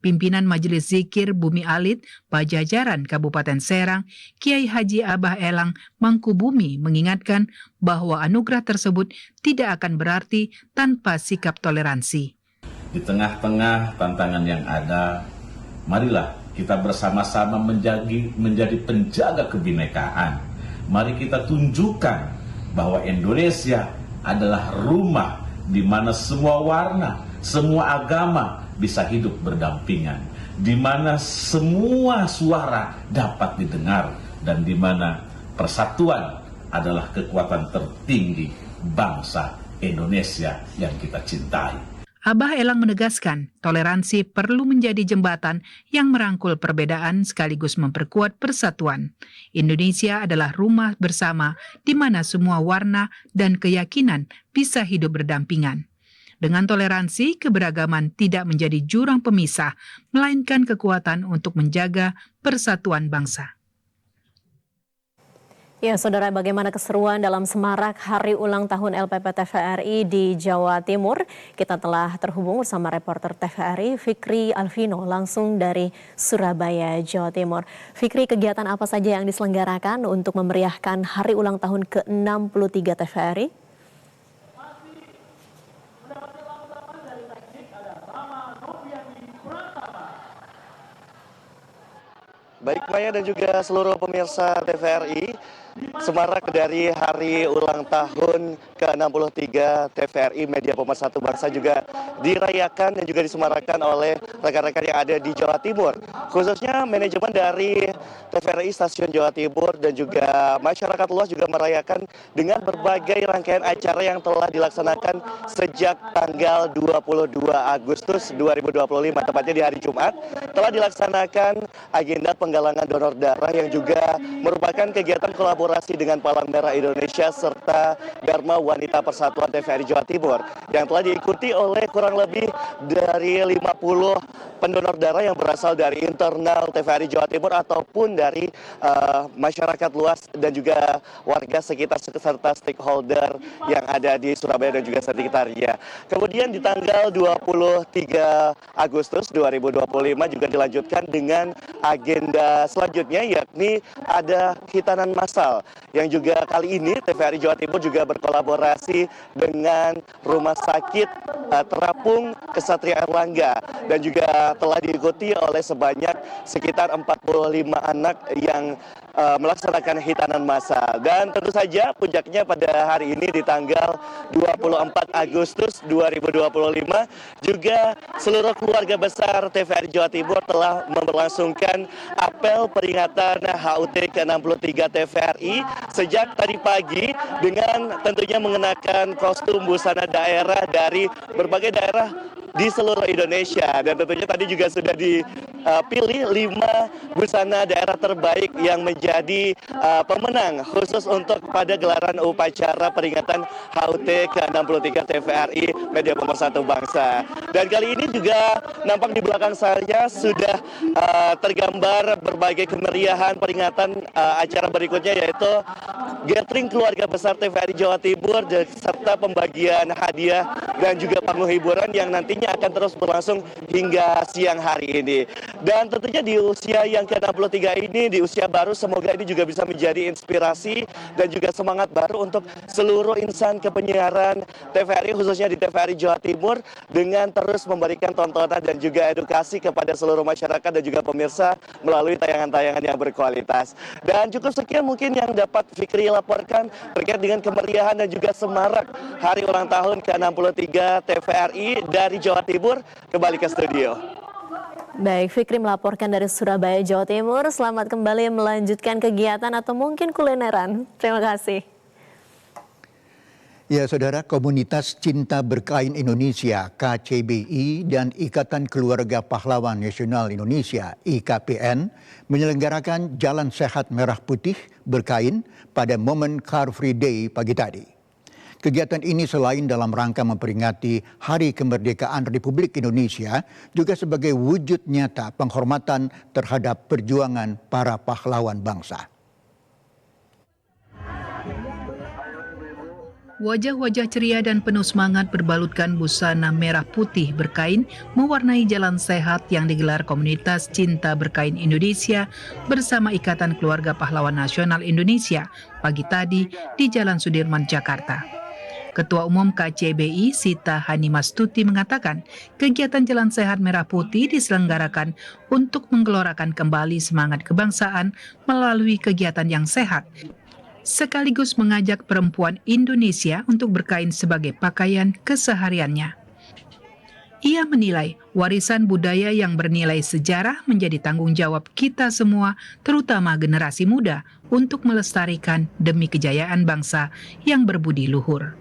Pimpinan Majelis Zikir Bumi Alit, Pajajaran Kabupaten Serang, Kiai Haji Abah Elang Mangkubumi mengingatkan bahwa anugerah tersebut tidak akan berarti tanpa sikap toleransi. Di tengah-tengah tantangan yang ada, marilah kita bersama-sama menjadi penjaga kebinekaan. Mari kita tunjukkan bahwa Indonesia adalah rumah di mana semua warna, semua agama bisa hidup berdampingan, di mana semua suara dapat didengar, dan di mana persatuan adalah kekuatan tertinggi bangsa Indonesia yang kita cintai. Abah Elang menegaskan, toleransi perlu menjadi jembatan yang merangkul perbedaan sekaligus memperkuat persatuan. Indonesia adalah rumah bersama di mana semua warna dan keyakinan bisa hidup berdampingan. Dengan toleransi, keberagaman tidak menjadi jurang pemisah, melainkan kekuatan untuk menjaga persatuan bangsa. Ya, saudara, bagaimana keseruan dalam semarak Hari Ulang Tahun LPP TVRI di Jawa Timur? Kita telah terhubung bersama reporter TVRI Fikri Alvino langsung dari Surabaya, Jawa Timur. Fikri, kegiatan apa saja yang diselenggarakan untuk memeriahkan Hari Ulang Tahun ke-63 TVRI? Baik Maya dan juga seluruh pemirsa TVRI, semarak dari Hari Ulang Tahun ke-63 TVRI Media Pemersatu Bangsa juga dirayakan dan juga disemarakan oleh rekan-rekan yang ada di Jawa Timur. Khususnya manajemen dari TVRI Stasiun Jawa Timur dan juga masyarakat luas juga merayakan dengan berbagai rangkaian acara yang telah dilaksanakan sejak tanggal 22 Agustus 2025, tepatnya di hari Jumat, telah dilaksanakan agenda penggalangan donor darah yang juga merupakan kegiatan kolaborasi dengan Palang Merah Indonesia serta Dharma Wanita Persatuan TVRI Jawa Timur yang telah diikuti oleh kurang lebih dari 50 pendonor darah yang berasal dari internal TVRI Jawa Timur ataupun dari masyarakat luas dan juga warga sekitar serta stakeholder yang ada di Surabaya dan juga sekitarnya. Kemudian di tanggal 23 Agustus 2025 juga dilanjutkan dengan agenda selanjutnya, yakni ada hitanan massal yang juga kali ini TVRI Jawa Timur juga berkolaborasi dengan Rumah Sakit Terapung Kesatria Erlangga dan juga telah diikuti oleh sekitar 45 anak yang melaksanakan hitanan massal. Dan tentu saja puncaknya pada hari ini di tanggal 24 Agustus 2025 juga seluruh keluarga besar TVRI Jawa Timur telah memberlangsungkan apel peringatan HUT ke-63 TVRI sejak tadi pagi dengan tentunya mengenakan kostum busana daerah dari berbagai daerah di seluruh Indonesia, dan tentunya tadi juga sudah dipilih 5 busana daerah terbaik yang menjadi pemenang khusus untuk pada gelaran upacara peringatan HUT ke-63 TVRI Media Pemersatu Bangsa. Dan kali ini juga nampak di belakang saya sudah tergambar berbagai kemeriahan peringatan acara berikutnya, yaitu gathering keluarga besar TVRI Jawa Timur serta pembagian hadiah dan juga panggung hiburan yang nantinya akan terus berlangsung hingga siang hari ini. Dan tentunya di usia yang ke-63 ini, di usia baru, semoga ini juga bisa menjadi inspirasi dan juga semangat baru untuk seluruh insan kepenyiaran TVRI, khususnya di TVRI Jawa Timur, dengan terus memberikan tontonan dan juga edukasi kepada seluruh masyarakat dan juga pemirsa melalui tayangan-tayangan yang berkualitas. Dan cukup sekian mungkin yang dapat Fikri laporkan terkait dengan kemeriahan dan juga semarak Hari Ulang Tahun ke-63 TVRI dari Jawa Timur. Kembali ke studio. Baik, Fikri melaporkan dari Surabaya, Jawa Timur. Selamat kembali melanjutkan kegiatan atau mungkin kulineran. Terima kasih. Ya, saudara, Komunitas Cinta Berkain Indonesia KCBI dan Ikatan Keluarga Pahlawan Nasional Indonesia IKPN menyelenggarakan Jalan Sehat Merah Putih Berkain pada momen Car Free Day pagi tadi. Kegiatan ini selain dalam rangka memperingati Hari Kemerdekaan Republik Indonesia, juga sebagai wujud nyata penghormatan terhadap perjuangan para pahlawan bangsa. Wajah-wajah ceria dan penuh semangat berbalutkan busana merah putih berkain mewarnai jalan sehat yang digelar komunitas Cinta Berkain Indonesia bersama Ikatan Keluarga Pahlawan Nasional Indonesia pagi tadi di Jalan Sudirman, Jakarta. Ketua Umum KCBI Sita Hanimastuti mengatakan kegiatan Jalan Sehat Merah Putih diselenggarakan untuk menggelorakan kembali semangat kebangsaan melalui kegiatan yang sehat, sekaligus mengajak perempuan Indonesia untuk berkain sebagai pakaian kesehariannya. Ia menilai warisan budaya yang bernilai sejarah menjadi tanggung jawab kita semua, terutama generasi muda, untuk melestarikan demi kejayaan bangsa yang berbudi luhur.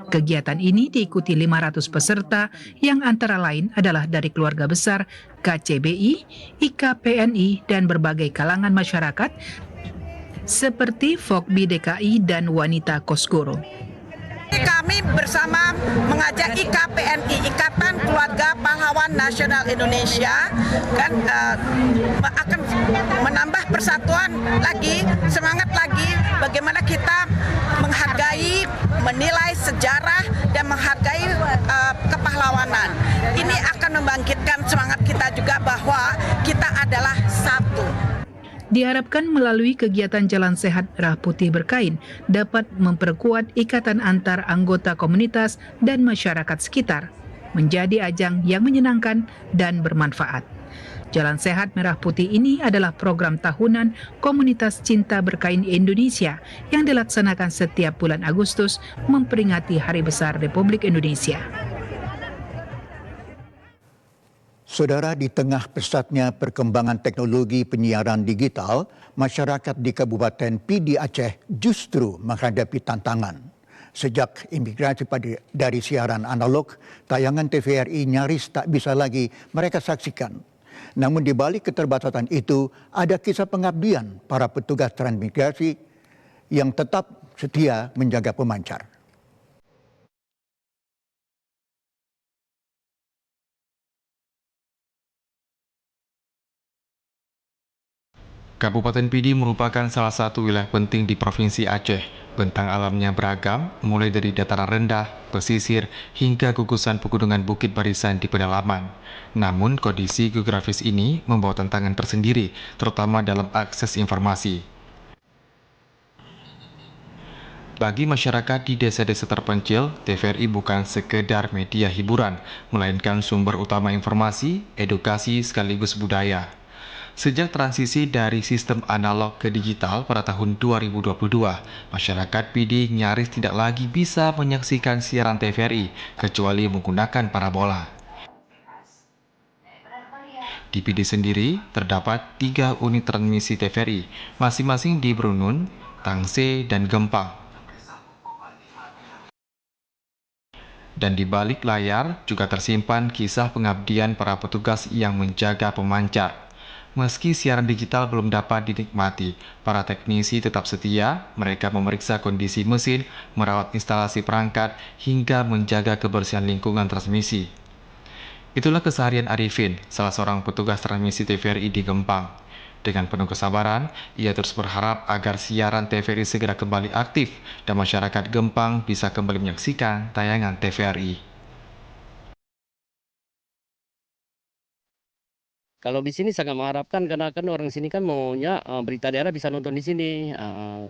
Kegiatan ini diikuti 500 peserta yang antara lain adalah dari keluarga besar KCBI, IKPNI, dan berbagai kalangan masyarakat seperti Fokbi DKI dan Wanita Kosgoro. Kami bersama mengajak IKPNI, Ikatan Keluarga Pahlawan Nasional Indonesia, kan akan menambah persatuan lagi, semangat lagi, bagaimana kita menghargai, menilai sejarah dan menghargai kepahlawanan. Ini akan membangkitkan semangat kita juga bahwa kita adalah satu. Diharapkan melalui kegiatan Jalan Sehat Merah Putih berkain dapat memperkuat ikatan antar anggota komunitas dan masyarakat sekitar, menjadi ajang yang menyenangkan dan bermanfaat. Jalan Sehat Merah Putih ini adalah program tahunan Komunitas Cinta Berkain Indonesia yang dilaksanakan setiap bulan Agustus memperingati Hari Besar Republik Indonesia. Saudara, di tengah pesatnya perkembangan teknologi penyiaran digital, masyarakat di Kabupaten Pidi Aceh justru menghadapi tantangan. Sejak imigrasi dari siaran analog, tayangan TVRI nyaris tak bisa lagi mereka saksikan. Namun di balik keterbatasan itu, ada kisah pengabdian para petugas transmigrasi yang tetap setia menjaga pemancar. Kabupaten Pidi merupakan salah satu wilayah penting di Provinsi Aceh. Bentang alamnya beragam, mulai dari dataran rendah, pesisir, hingga gugusan pegunungan bukit barisan di pedalaman. Namun, kondisi geografis ini membawa tantangan tersendiri, terutama dalam akses informasi. Bagi masyarakat di desa-desa terpencil, TVRI bukan sekedar media hiburan, melainkan sumber utama informasi, edukasi, sekaligus budaya. Sejak transisi dari sistem analog ke digital pada tahun 2022, masyarakat Pidi nyaris tidak lagi bisa menyaksikan siaran TVRI kecuali menggunakan parabola. Di Pidi sendiri terdapat 3 unit transmisi TVRI, masing-masing di Brunun, Tangse, dan Gempang. Dan di balik layar juga tersimpan kisah pengabdian para petugas yang menjaga pemancar. Meski siaran digital belum dapat dinikmati, para teknisi tetap setia. Mereka memeriksa kondisi mesin, merawat instalasi perangkat, hingga menjaga kebersihan lingkungan transmisi. Itulah keseharian Arifin, salah seorang petugas transmisi TVRI di Gempang. Dengan penuh kesabaran, ia terus berharap agar siaran TVRI segera kembali aktif dan masyarakat Gempang bisa kembali menyaksikan tayangan TVRI. Kalau di sini sangat mengharapkan karena kan orang sini kan maunya berita daerah bisa nonton di sini.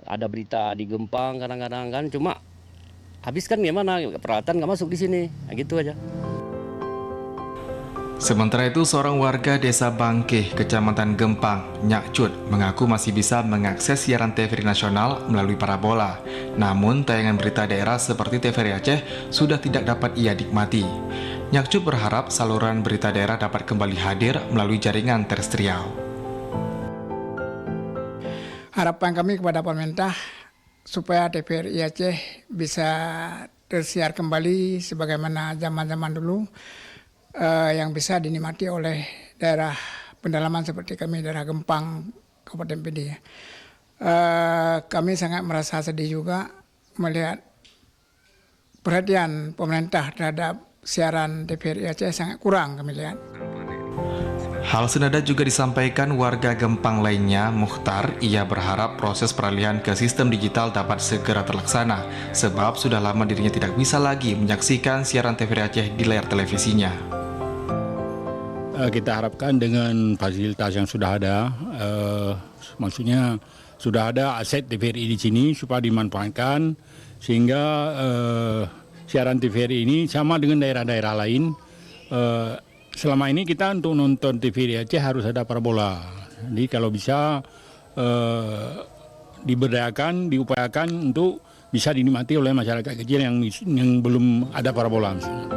Ada berita di Gempang kadang-kadang kan, cuma habis kan gimana, peralatan nggak masuk di sini, gitu aja. Sementara itu, seorang warga desa Bangkeh, Kecamatan Gempang, Nyak Cut, mengaku masih bisa mengakses siaran TVRI nasional melalui parabola. Namun, tayangan berita daerah seperti TVRI Aceh sudah tidak dapat ia nikmati. Nyak Cut berharap saluran berita daerah dapat kembali hadir melalui jaringan terestrial. Harapan kami kepada pemerintah supaya TVRI Aceh bisa tersiar kembali sebagaimana zaman-zaman dulu, yang bisa dinikmati oleh daerah pendalaman seperti kami, daerah Gempang, Kabupaten Pidi. Kami sangat merasa sedih juga melihat perhatian pemerintah terhadap siaran TVRI Aceh sangat kurang kami lihat. Hal senada juga disampaikan warga Gempang lainnya, Mukhtar. Ia berharap proses peralihan ke sistem digital dapat segera terlaksana, sebab sudah lama dirinya tidak bisa lagi menyaksikan siaran TVRI Aceh di layar televisinya. Kita harapkan dengan fasilitas yang sudah ada, maksudnya sudah ada aset TVRI di sini supaya dimanfaatkan, sehingga siaran TVRI ini sama dengan daerah-daerah lain. Selama ini kita untuk nonton TVRI Aceh harus ada parabola. Jadi kalau bisa diberdayakan, diupayakan untuk bisa dinikmati oleh masyarakat kecil yang belum ada parabola misalnya.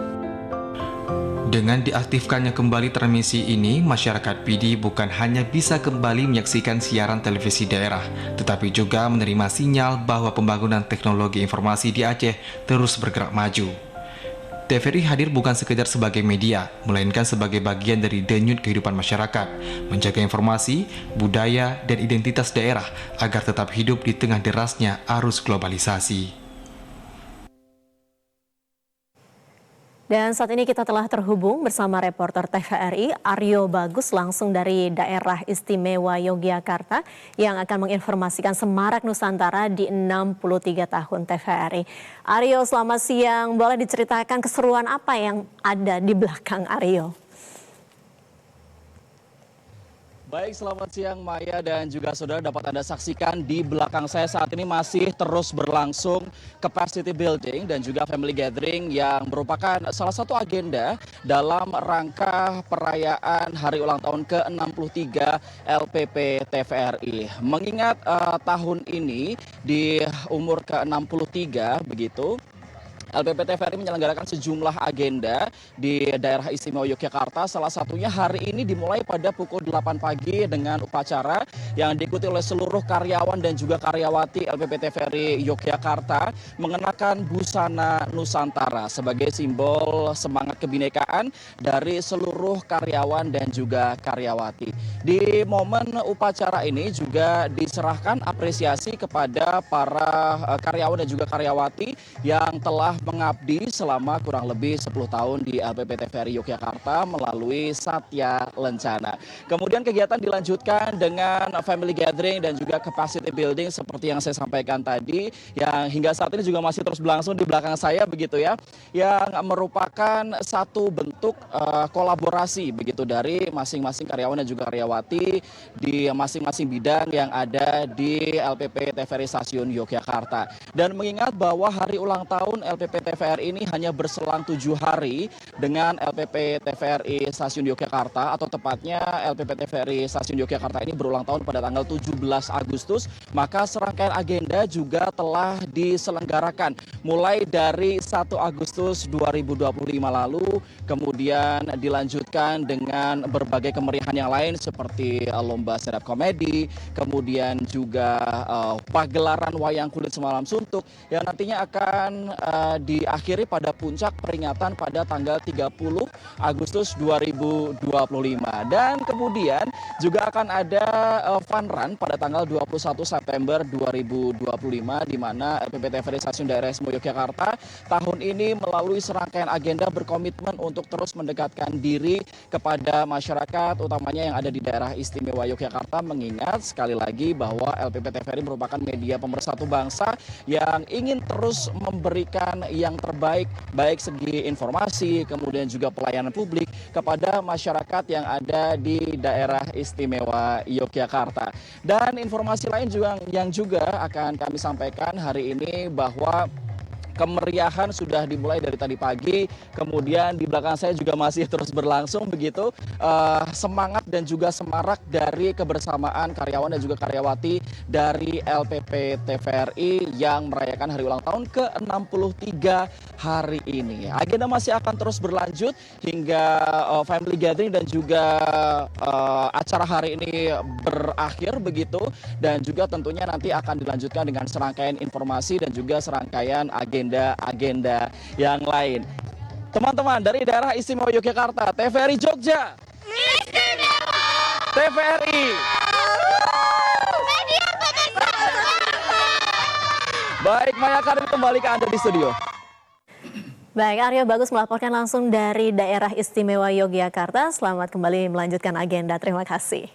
Dengan diaktifkannya kembali transmisi ini, masyarakat PD bukan hanya bisa kembali menyaksikan siaran televisi daerah, tetapi juga menerima sinyal bahwa pembangunan teknologi informasi di Aceh terus bergerak maju. TVRI hadir bukan sekedar sebagai media, melainkan sebagai bagian dari denyut kehidupan masyarakat, menjaga informasi, budaya, dan identitas daerah agar tetap hidup di tengah derasnya arus globalisasi. Dan saat ini kita telah terhubung bersama reporter TVRI Aryo Bagus langsung dari Daerah Istimewa Yogyakarta yang akan menginformasikan Semarak Nusantara di 63 tahun TVRI. Aryo, selamat siang. Boleh diceritakan keseruan apa yang ada di belakang Aryo? Baik, selamat siang Maya dan juga saudara. Dapat Anda saksikan di belakang saya saat ini masih terus berlangsung capacity building dan juga family gathering yang merupakan salah satu agenda dalam rangka perayaan hari ulang tahun ke-63 LPP TVRI. Mengingat tahun ini di umur ke-63 begitu, LPP TVRI menyelenggarakan sejumlah agenda di daerah istimewa Yogyakarta. Salah satunya hari ini dimulai pada pukul 8 pagi dengan upacara yang diikuti oleh seluruh karyawan dan juga karyawati LPP TVRI Yogyakarta mengenakan busana Nusantara sebagai simbol semangat kebinekaan dari seluruh karyawan dan juga karyawati. Di momen upacara ini juga diserahkan apresiasi kepada para karyawan dan juga karyawati yang telah mengabdi selama kurang lebih 10 tahun di LPP TVRI Yogyakarta melalui Satya Lencana. Kemudian kegiatan dilanjutkan dengan family gathering dan juga capacity building seperti yang saya sampaikan tadi, yang hingga saat ini juga masih terus berlangsung di belakang saya begitu ya, yang merupakan satu bentuk kolaborasi begitu dari masing-masing karyawan dan juga karyawati di masing-masing bidang yang ada di LPP TVRI Stasiun Yogyakarta. Dan mengingat bahwa hari ulang tahun LPP TVRI ini hanya berselang 7 hari dengan LPP TVRI Stasiun Yogyakarta, atau tepatnya LPP TVRI Stasiun Yogyakarta ini berulang tahun pada tanggal 17 Agustus, maka serangkaian agenda juga telah diselenggarakan mulai dari 1 Agustus 2025 lalu, kemudian dilanjutkan dengan berbagai kemeriahan yang lain seperti lomba stand up komedi, kemudian juga pagelaran wayang kulit semalam suntuk yang nantinya akan diakhiri pada puncak peringatan pada tanggal 30 Agustus 2025. Dan kemudian juga akan ada fun run pada tanggal 21 September 2025 di mana LPP TVRI Stasiun Daerah Istimewa Yogyakarta tahun ini melalui serangkaian agenda berkomitmen untuk terus mendekatkan diri kepada masyarakat utamanya yang ada di daerah istimewa Yogyakarta, mengingat sekali lagi bahwa LPP TVRI merupakan media pemersatu bangsa yang ingin terus memberikan yang terbaik baik segi informasi kemudian juga pelayanan publik kepada masyarakat yang ada di daerah istimewa Yogyakarta. Dan informasi lain juga yang juga akan kami sampaikan hari ini bahwa kemeriahan sudah dimulai dari tadi pagi, kemudian di belakang saya juga masih terus berlangsung begitu semangat dan juga semarak dari kebersamaan karyawan dan juga karyawati dari LPP TVRI yang merayakan hari ulang tahun ke-63 hari ini. Agenda masih akan terus berlanjut hingga family gathering dan juga acara hari ini berakhir begitu, dan juga tentunya nanti akan dilanjutkan dengan serangkaian informasi dan juga serangkaian agenda yang lain. Teman-teman dari daerah istimewa Yogyakarta, TVRI Jogja, istimewa! TVRI, baik Maya Karim, kembali ke Anda di studio. Baik, Aryo Bagus melaporkan langsung dari Daerah Istimewa Yogyakarta. Selamat kembali melanjutkan agenda. Terima kasih.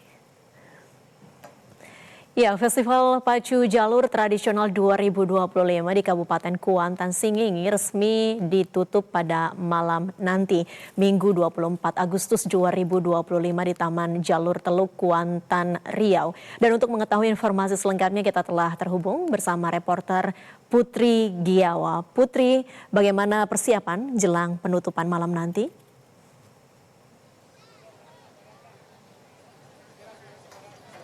Ya, Festival Pacu Jalur Tradisional 2025 di Kabupaten Kuantan Singingi resmi ditutup pada malam nanti, Minggu 24 Agustus 2025 di Taman Jalur Teluk Kuantan, Riau. Dan untuk mengetahui informasi selengkapnya kita telah terhubung bersama reporter Putri Giawa. Putri, bagaimana persiapan jelang penutupan malam nanti?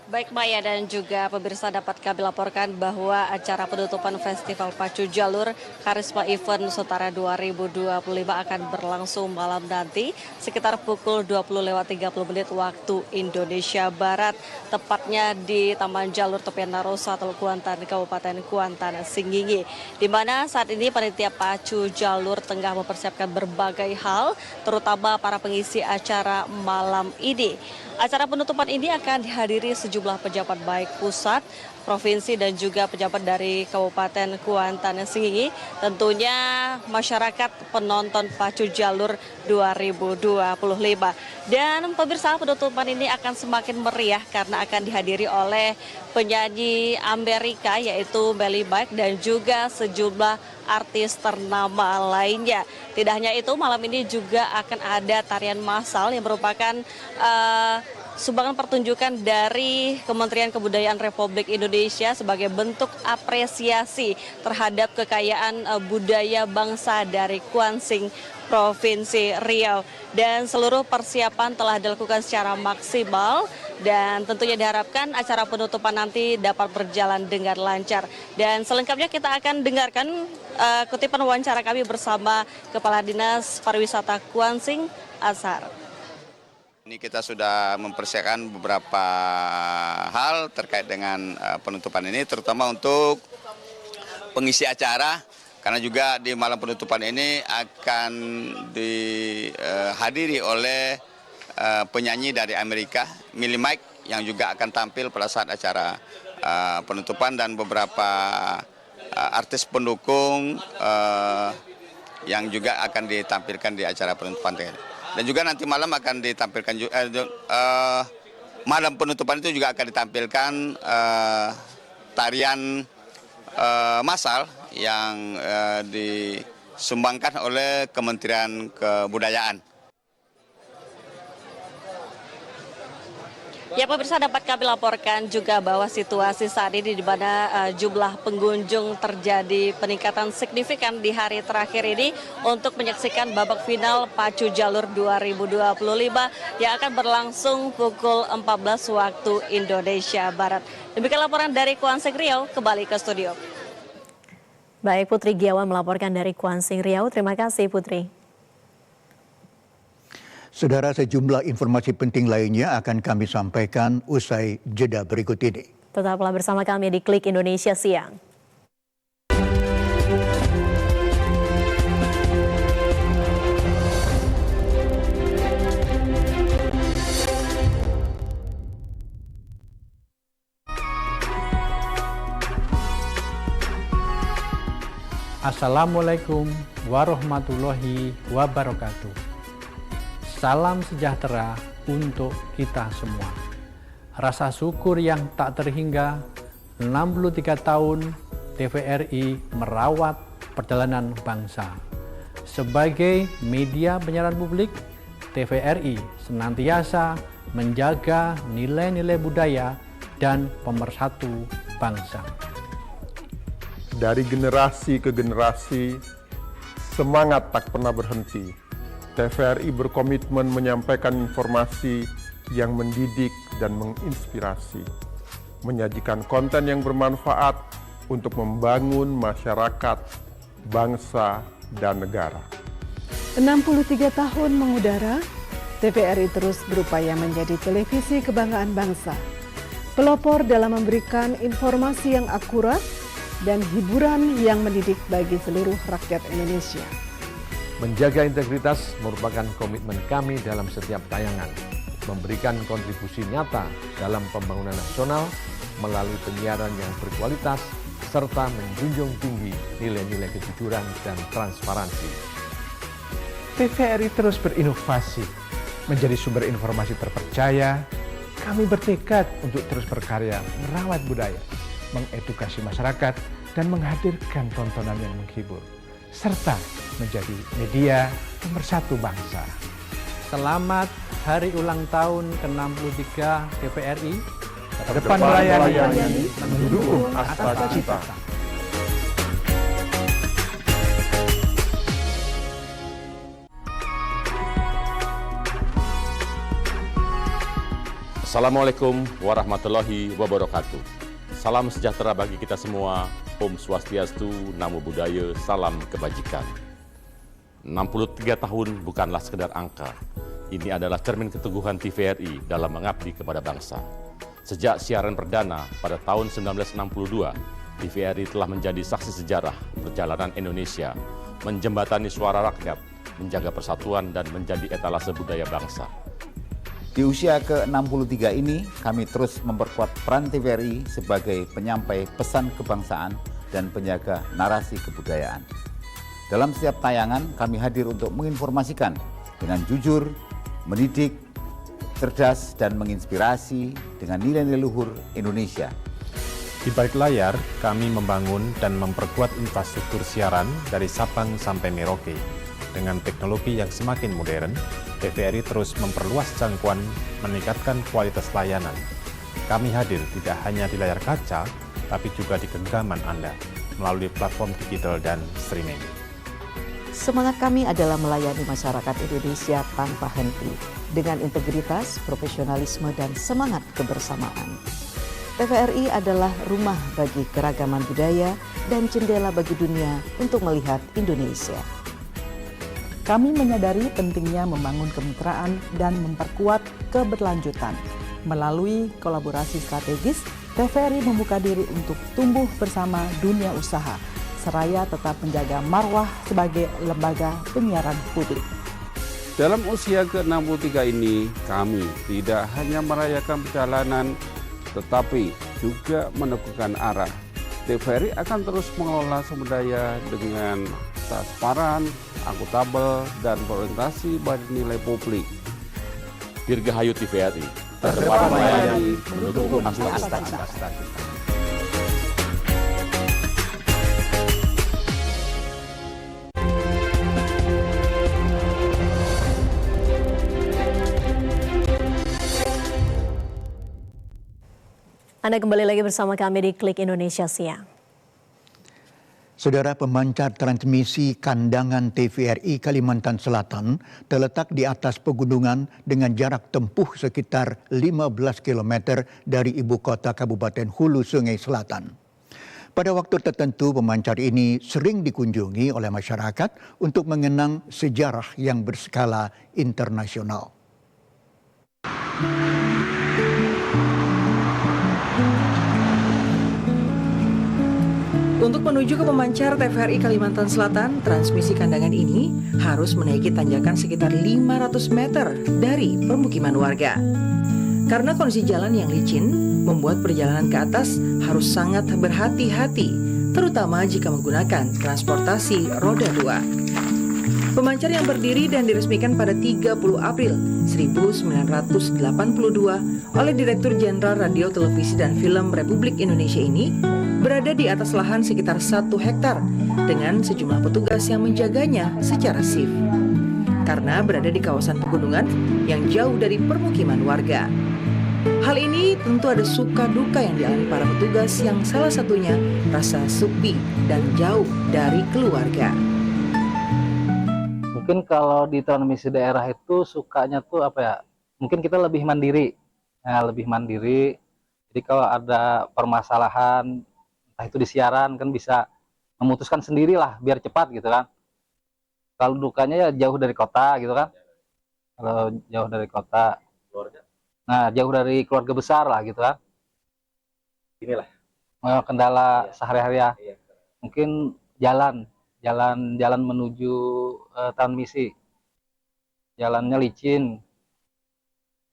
Baik Maya dan juga pemirsa, dapat kami laporkan bahwa acara penutupan Festival Pacu Jalur Karisma Event Nusantara 2025 akan berlangsung malam nanti sekitar pukul 20.30 waktu Indonesia Barat, tepatnya di Taman Jalur Tepian Narosa, Teluk Kuantan, Kabupaten Kuantan Singingi. Di mana saat ini panitia Pacu Jalur tengah mempersiapkan berbagai hal, terutama para pengisi acara malam ini. Acara penutupan ini akan dihadiri sejumlah pejabat baik pusat, provinsi dan juga pejabat dari Kabupaten Kuantan Singingi. Tentunya masyarakat penonton Pacu Jalur 2025. Dan pemirsa, penutupan ini akan semakin meriah karena akan dihadiri oleh penyanyi Amerika yaitu Melly Mike dan juga sejumlah artis ternama lainnya. Tidak hanya itu, malam ini juga akan ada tarian massal yang merupakan sumbangan pertunjukan dari Kementerian Kebudayaan Republik Indonesia sebagai bentuk apresiasi terhadap kekayaan budaya bangsa dari Kuansing, Provinsi Riau. Dan seluruh persiapan telah dilakukan secara maksimal dan tentunya diharapkan acara penutupan nanti dapat berjalan dengan lancar. Dan selengkapnya kita akan dengarkan kutipan wawancara kami bersama Kepala Dinas Pariwisata Kuansing, Azhar. Ini kita sudah mempersiapkan beberapa hal terkait dengan penutupan ini, terutama untuk pengisi acara, karena juga di malam penutupan ini akan dihadiri oleh penyanyi dari Amerika, Melly Mike, yang juga akan tampil pada saat acara penutupan, dan beberapa artis pendukung yang juga akan ditampilkan di acara penutupan. Dan juga nanti malam akan ditampilkan malam penutupan itu juga akan ditampilkan tarian massal yang disumbangkan oleh Kementerian Kebudayaan. Ya pemirsa, dapat kami laporkan juga bahwa situasi saat ini di mana jumlah pengunjung terjadi peningkatan signifikan di hari terakhir ini untuk menyaksikan babak final Pacu Jalur 2025 yang akan berlangsung pukul 14 waktu Indonesia Barat. Demikian laporan dari Kuansing Riau, kembali ke studio. Baik, Putri Giawan melaporkan dari Kuansing Riau. Terima kasih Putri. Saudara, sejumlah informasi penting lainnya akan kami sampaikan usai jeda berikut ini. Tetaplah bersama kami di Klik Indonesia Siang. Assalamualaikum warahmatullahi wabarakatuh. Salam sejahtera untuk kita semua. Rasa syukur yang tak terhingga, 63 tahun TVRI merawat perjalanan bangsa. Sebagai media penyiaran publik, TVRI senantiasa menjaga nilai-nilai budaya dan pemersatu bangsa. Dari generasi ke generasi, semangat tak pernah berhenti. TVRI berkomitmen menyampaikan informasi yang mendidik dan menginspirasi, menyajikan konten yang bermanfaat untuk membangun masyarakat, bangsa, dan negara. 63 tahun mengudara, TVRI terus berupaya menjadi televisi kebanggaan bangsa, pelopor dalam memberikan informasi yang akurat dan hiburan yang mendidik bagi seluruh rakyat Indonesia. Menjaga integritas merupakan komitmen kami dalam setiap tayangan, memberikan kontribusi nyata dalam pembangunan nasional melalui penyiaran yang berkualitas, serta menjunjung tinggi nilai-nilai kejujuran dan transparansi. TVRI terus berinovasi, menjadi sumber informasi terpercaya. Kami bertekad untuk terus berkarya, merawat budaya, mengedukasi masyarakat, dan menghadirkan tontonan yang menghibur, serta menjadi media pemersatu bangsa. Selamat hari ulang tahun ke-63 TVRI. Depan melayani, mendukung Astra Cita. Assalamualaikum warahmatullahi wabarakatuh. Salam sejahtera bagi kita semua. Om Swastiastu, Namo Buddhaya, salam kebajikan. 63 tahun bukanlah sekedar angka. Ini adalah cermin keteguhan TVRI dalam mengabdi kepada bangsa. Sejak siaran perdana pada tahun 1962, TVRI telah menjadi saksi sejarah perjalanan Indonesia, menjembatani suara rakyat, menjaga persatuan, dan menjadi etalase budaya bangsa. Di usia ke-63 ini, kami terus memperkuat peran TVRI sebagai penyampai pesan kebangsaan dan penjaga narasi kebudayaan. Dalam setiap tayangan, kami hadir untuk menginformasikan dengan jujur, mendidik, cerdas, dan menginspirasi dengan nilai-nilai luhur Indonesia. Di balik layar, kami membangun dan memperkuat infrastruktur siaran dari Sabang sampai Merauke. Dengan teknologi yang semakin modern, TVRI terus memperluas jangkauan, meningkatkan kualitas layanan. Kami hadir tidak hanya di layar kaca, tapi juga di genggaman Anda, melalui platform digital dan streaming. Semangat kami adalah melayani masyarakat Indonesia tanpa henti, dengan integritas, profesionalisme, dan semangat kebersamaan. TVRI adalah rumah bagi keragaman budaya dan jendela bagi dunia untuk melihat Indonesia. Kami menyadari pentingnya membangun kemitraan dan memperkuat keberlanjutan. Melalui kolaborasi strategis, TVRI membuka diri untuk tumbuh bersama dunia usaha, seraya tetap menjaga marwah sebagai lembaga penyiaran publik. Dalam usia ke-63 ini, kami tidak hanya merayakan perjalanan, tetapi juga meneguhkan arah. TVRI akan terus mengelola sumber daya dengan transparan, akuntabel, dan berorientasi pada nilai publik. Dirgahayu TVRI, terdepan melayani, mendukung Astra Cita. Anda kembali lagi bersama kami di Klik Indonesia Siang. Saudara, pemancar transmisi kandangan TVRI Kalimantan Selatan terletak di atas pegunungan dengan jarak tempuh sekitar 15 km dari ibu kota Kabupaten Hulu Sungai Selatan. Pada waktu tertentu, pemancar ini sering dikunjungi oleh masyarakat untuk mengenang sejarah yang berskala internasional. Untuk menuju ke pemancar TVRI Kalimantan Selatan, transmisi kandangan ini harus menaiki tanjakan sekitar 500 meter dari permukiman warga. Karena kondisi jalan yang licin, membuat perjalanan ke atas harus sangat berhati-hati, terutama jika menggunakan transportasi roda 2. Pemancar yang berdiri dan diresmikan pada 30 April 1982 oleh Direktur Jenderal Radio, Televisi, dan Film Republik Indonesia ini berada di atas lahan sekitar 1 hektar dengan sejumlah petugas yang menjaganya secara shift. Karena berada di kawasan pegunungan yang jauh dari permukiman warga. Hal ini tentu ada suka duka yang dialami para petugas, yang salah satunya rasa sepi dan jauh dari keluarga. Mungkin kalau di transmisi daerah itu sukanya tuh apa ya? Mungkin kita lebih mandiri. Nah, lebih mandiri. Jadi kalau ada permasalahan, entah itu di siaran, kan bisa memutuskan sendiri lah biar cepat gitu kan. Kalau dukanya ya jauh dari kota gitu kan. Kalau jauh dari kota. Nah, jauh dari keluarga besar lah gitu kan. Inilah kendala sehari-hari ya. Mungkin jalan menuju transmisi, jalannya licin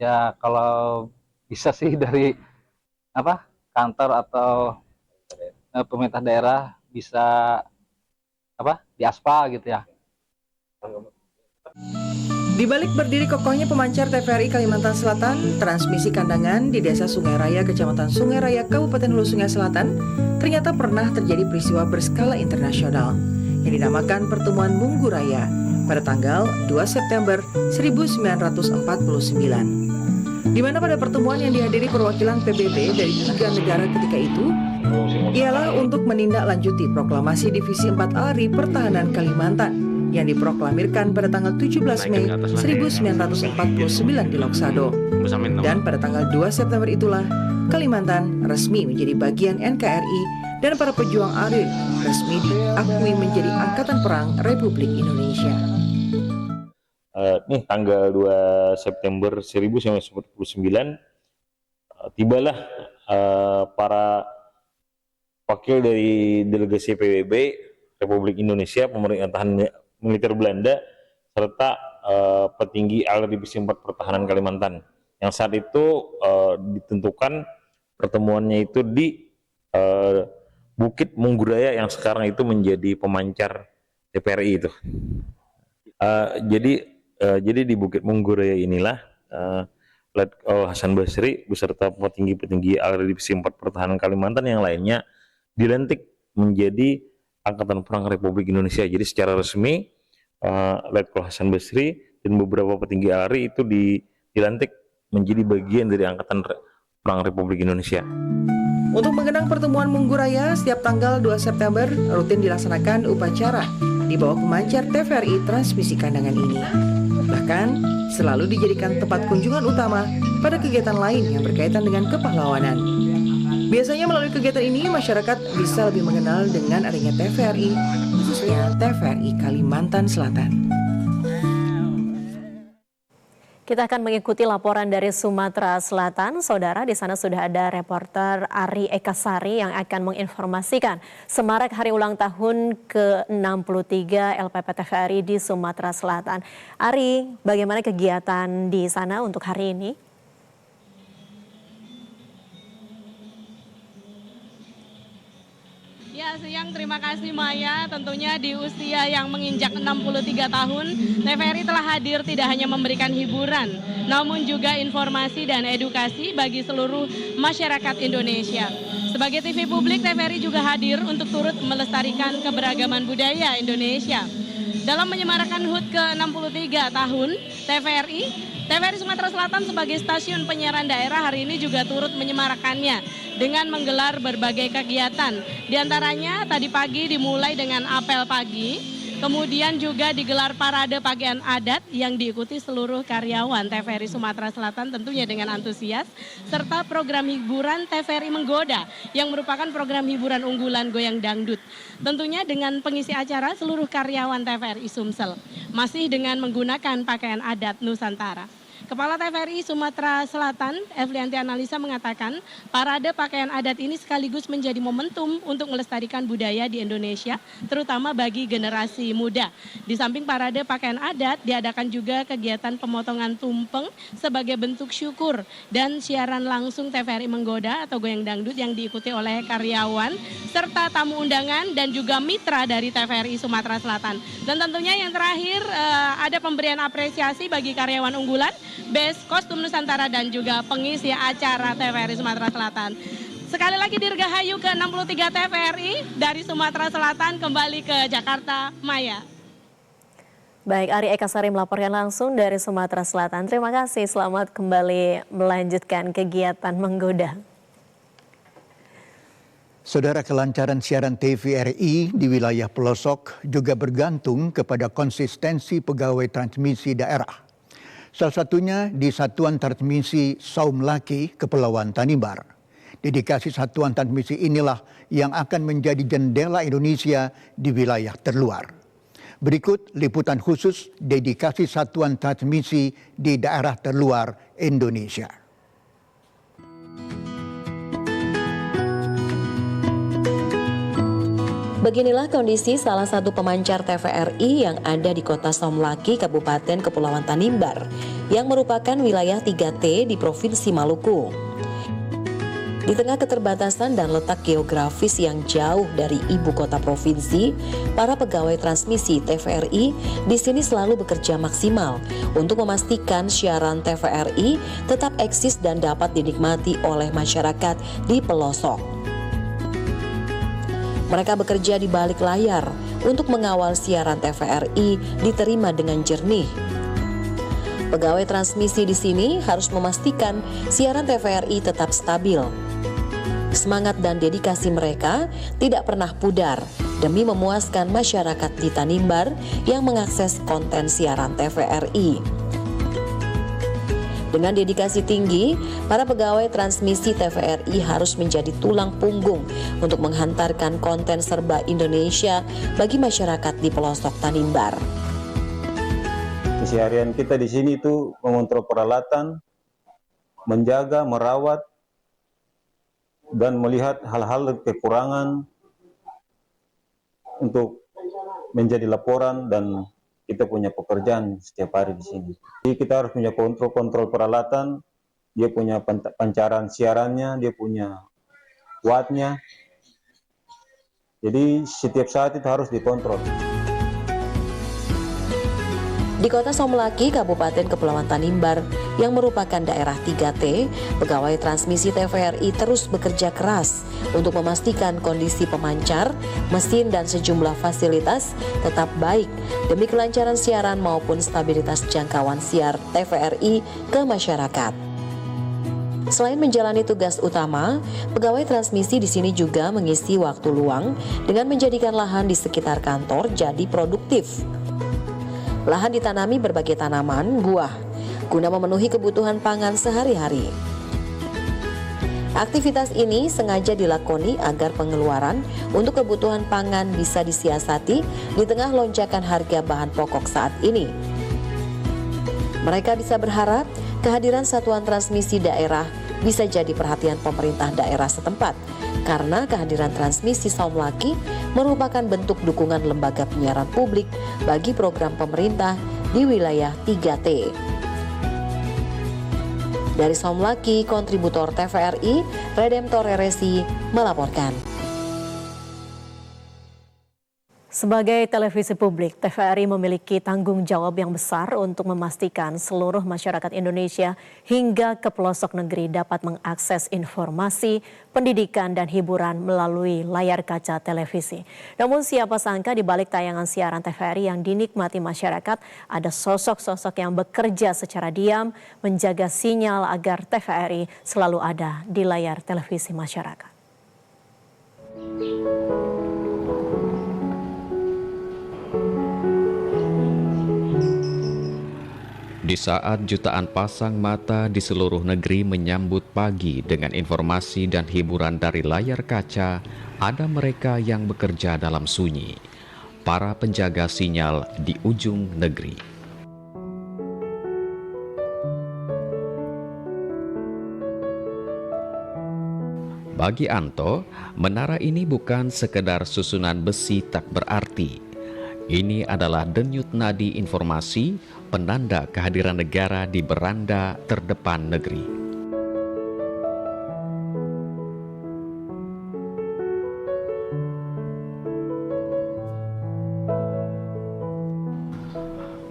ya. Kalau bisa sih dari kantor atau pemerintah daerah bisa diaspal gitu ya. Di balik berdiri kokohnya pemancar TVRI Kalimantan Selatan, transmisi kandangan di Desa Sungai Raya, Kecamatan Sungai Raya, Kabupaten Hulu Sungai Selatan, ternyata pernah terjadi peristiwa berskala internasional yang dinamakan Pertemuan Munggu Raya pada tanggal 2 September 1949. Di mana pada pertemuan yang dihadiri perwakilan PBB dari 3 negara ketika itu, ialah untuk menindaklanjuti proklamasi Divisi 4 ALRI Pertahanan Kalimantan yang diproklamirkan pada tanggal 17 Mei 1949 di Loksado. Dan pada tanggal 2 September itulah Kalimantan resmi menjadi bagian NKRI dan para pejuang ALRI resmi diakui menjadi Angkatan Perang Republik Indonesia. Nih tanggal 2 September 1949 tibalah para wakil dari delegasi PBB Republik Indonesia, pemerintahan militer Belanda, serta petinggi ALRI Divisi 4 Pertahanan Kalimantan, yang saat itu ditentukan pertemuannya itu di Bukit Mungguraya yang sekarang itu menjadi pemancar TVRI itu. Jadi di Bukit Mungguraya inilah Letkol Hasan Basri beserta petinggi-petinggi ALRI Divisi 4 Pertahanan Kalimantan yang lainnya dilantik menjadi Angkatan Perang Republik Indonesia. Jadi secara resmi Letkol Hasan Basri dan beberapa petinggi ALRI itu dilantik menjadi bagian dari Angkatan Perang Republik Indonesia. Untuk mengenang pertemuan Munggu Raya, setiap tanggal 2 September rutin dilaksanakan upacara di bawah pemancar TVRI transmisi kandangan ini. Bahkan selalu dijadikan tempat kunjungan utama pada kegiatan lain yang berkaitan dengan kepahlawanan. Biasanya melalui kegiatan ini, masyarakat bisa lebih mengenal dengan adanya TVRI, khususnya TVRI Kalimantan Selatan. Kita akan mengikuti laporan dari Sumatera Selatan. Saudara, di sana sudah ada reporter Ari Ekasari yang akan menginformasikan semarak hari ulang tahun ke-63 LPP TVRI di Sumatera Selatan. Ari, bagaimana kegiatan di sana untuk hari ini? Ya, siang, terima kasih Maya. Tentunya di usia yang menginjak 63 tahun, TVRI telah hadir tidak hanya memberikan hiburan, namun juga informasi dan edukasi bagi seluruh masyarakat Indonesia. Sebagai TV publik, TVRI juga hadir untuk turut melestarikan keberagaman budaya Indonesia. Dalam menyemarakan HUT ke-63 tahun TVRI Sumatera Selatan sebagai stasiun penyiaran daerah hari ini juga turut menyemarakannya dengan menggelar berbagai kegiatan. Di antaranya tadi pagi dimulai dengan apel pagi, kemudian juga digelar parade pakaian adat yang diikuti seluruh karyawan TVRI Sumatera Selatan tentunya dengan antusias, serta program hiburan TVRI Menggoda yang merupakan program hiburan unggulan goyang dangdut. Tentunya dengan pengisi acara seluruh karyawan TVRI Sumsel, masih dengan menggunakan pakaian adat Nusantara. Kepala TVRI Sumatera Selatan, Evlianti Analisa mengatakan, parade pakaian adat ini sekaligus menjadi momentum untuk melestarikan budaya di Indonesia, terutama bagi generasi muda. Di samping parade pakaian adat, diadakan juga kegiatan pemotongan tumpeng sebagai bentuk syukur dan siaran langsung TVRI Menggoda atau goyang dangdut yang diikuti oleh karyawan, serta tamu undangan dan juga mitra dari TVRI Sumatera Selatan. Dan tentunya yang terakhir ada pemberian apresiasi bagi karyawan unggulan, Best Kostum Nusantara dan juga pengisi acara TVRI Sumatera Selatan. Sekali lagi Dirgahayu ke-63 TVRI dari Sumatera Selatan kembali ke Jakarta, Maya. Baik, Ari Ekasari melaporkan langsung dari Sumatera Selatan. Terima kasih, selamat kembali melanjutkan kegiatan Menggoda. Saudara, kelancaran siaran TVRI di wilayah pelosok juga bergantung kepada konsistensi pegawai transmisi daerah. Salah satunya di Satuan Transmisi Saum Laki Kepulauan Tanimbar. Dedikasi Satuan Transmisi inilah yang akan menjadi jendela Indonesia di wilayah terluar. Berikut liputan khusus dedikasi Satuan Transmisi di daerah terluar Indonesia. Beginilah kondisi salah satu pemancar TVRI yang ada di kota Saum Laki, Kabupaten Kepulauan Tanimbar, yang merupakan wilayah 3T di Provinsi Maluku. Di tengah keterbatasan dan letak geografis yang jauh dari ibu kota provinsi, para pegawai transmisi TVRI di sini selalu bekerja maksimal untuk memastikan siaran TVRI tetap eksis dan dapat dinikmati oleh masyarakat di pelosok. Mereka bekerja di balik layar untuk mengawal siaran TVRI diterima dengan jernih. Pegawai transmisi di sini harus memastikan siaran TVRI tetap stabil. Semangat dan dedikasi mereka tidak pernah pudar demi memuaskan masyarakat di Tanimbar yang mengakses konten siaran TVRI. Dengan dedikasi tinggi, para pegawai transmisi TVRI harus menjadi tulang punggung untuk menghantarkan konten serba Indonesia bagi masyarakat di pelosok Tanimbar. Keseharian kita di sini itu mengontrol peralatan, menjaga, merawat, dan melihat hal-hal kekurangan untuk menjadi laporan dan kita punya pekerjaan setiap hari di sini. Jadi kita harus punya kontrol peralatan, dia punya pancaran siarannya, dia punya wattnya. Jadi setiap saat itu harus dikontrol. Di kota Somlaki, Kabupaten Kepulauan Tanimbar, yang merupakan daerah 3T, pegawai transmisi TVRI terus bekerja keras untuk memastikan kondisi pemancar, mesin, dan sejumlah fasilitas tetap baik demi kelancaran siaran maupun stabilitas jangkauan siar TVRI ke masyarakat. Selain menjalani tugas utama, pegawai transmisi di sini juga mengisi waktu luang dengan menjadikan lahan di sekitar kantor jadi produktif. Lahan ditanami berbagai tanaman, buah, guna memenuhi kebutuhan pangan sehari-hari. Aktivitas ini sengaja dilakoni agar pengeluaran untuk kebutuhan pangan bisa disiasati di tengah lonjakan harga bahan pokok saat ini. Mereka bisa berharap kehadiran satuan transmisi daerah bisa jadi perhatian pemerintah daerah setempat, karena kehadiran transmisi Somlaki merupakan bentuk dukungan lembaga penyiaran publik bagi program pemerintah di wilayah 3T. Dari Somlaki, kontributor TVRI, Redemptor Resi, melaporkan. Sebagai televisi publik, TVRI memiliki tanggung jawab yang besar untuk memastikan seluruh masyarakat Indonesia hingga ke pelosok negeri dapat mengakses informasi, pendidikan, dan hiburan melalui layar kaca televisi. Namun siapa sangka di balik tayangan siaran TVRI yang dinikmati masyarakat, ada sosok-sosok yang bekerja secara diam menjaga sinyal agar TVRI selalu ada di layar televisi masyarakat. Di saat jutaan pasang mata di seluruh negeri menyambut pagi dengan informasi dan hiburan dari layar kaca, ada mereka yang bekerja dalam sunyi, para penjaga sinyal di ujung negeri. Bagi Anto, menara ini bukan sekedar susunan besi tak berarti. Ini adalah denyut nadi informasi, penanda kehadiran negara di beranda terdepan negeri.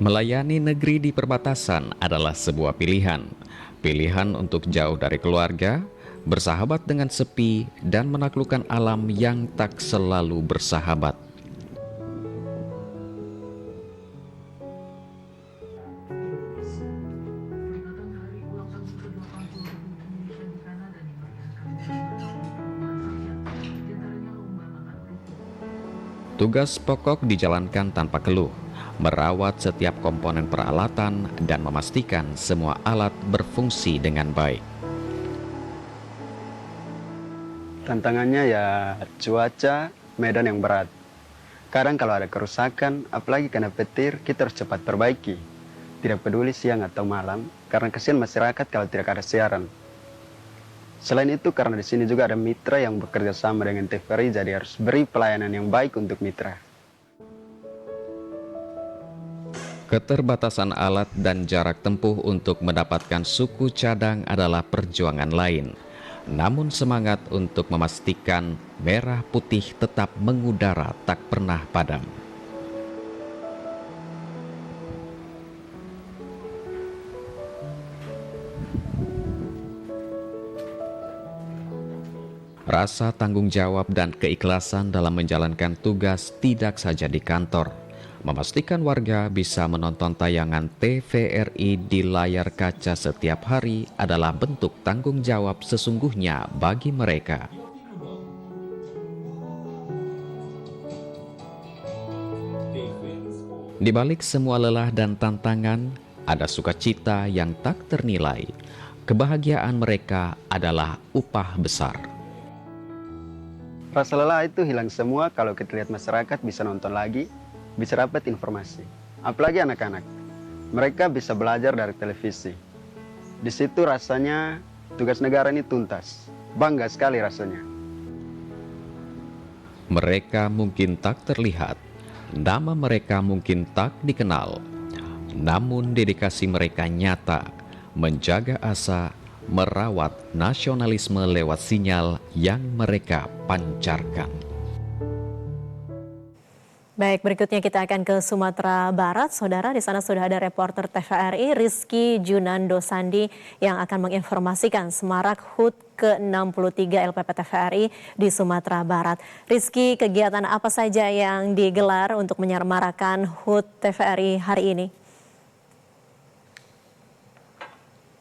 Melayani negeri di perbatasan adalah sebuah pilihan. Pilihan untuk jauh dari keluarga, bersahabat dengan sepi, dan menaklukkan alam yang tak selalu bersahabat. Tugas pokok dijalankan tanpa keluh, merawat setiap komponen peralatan dan memastikan semua alat berfungsi dengan baik. Tantangannya ya cuaca, medan yang berat. Kadang kalau ada kerusakan, apalagi kena petir, kita harus cepat perbaiki. Tidak peduli siang atau malam, karena kasihan masyarakat kalau tidak ada siaran. Selain itu, karena di sini juga ada mitra yang bekerja sama dengan TVRI, jadi harus beri pelayanan yang baik untuk mitra. Keterbatasan alat dan jarak tempuh untuk mendapatkan suku cadang adalah perjuangan lain. namun semangat untuk memastikan merah putih tetap mengudara tak pernah padam. Rasa tanggung jawab dan keikhlasan dalam menjalankan tugas tidak saja di kantor. Memastikan warga bisa menonton tayangan TVRI di layar kaca setiap hari adalah bentuk tanggung jawab sesungguhnya bagi mereka. Di balik semua lelah dan tantangan, ada sukacita yang tak ternilai. Kebahagiaan mereka adalah upah besar. Rasa lelah itu hilang semua kalau kita lihat masyarakat bisa nonton lagi, bisa dapat informasi. Apalagi anak-anak, mereka bisa belajar dari televisi. Di situ rasanya tugas negara ini tuntas. Bangga sekali rasanya. Mereka mungkin tak terlihat, nama mereka mungkin tak dikenal, namun dedikasi mereka nyata, menjaga asa, merawat nasionalisme lewat sinyal yang mereka pancarkan. Baik, berikutnya kita akan ke Sumatera Barat. Saudara, di sana sudah ada reporter TVRI Rizky Junando Sandi yang akan menginformasikan semarak HUT ke-63 LPP TVRI di Sumatera Barat. Rizky, kegiatan apa saja yang digelar untuk menyemarakan HUT TVRI hari ini?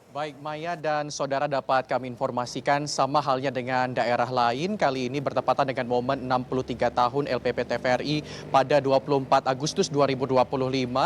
Baik Maya dan saudara, dapat kami informasikan sama halnya dengan daerah lain, kali ini bertepatan dengan momen 63 tahun LPP TVRI pada 24 Agustus 2025,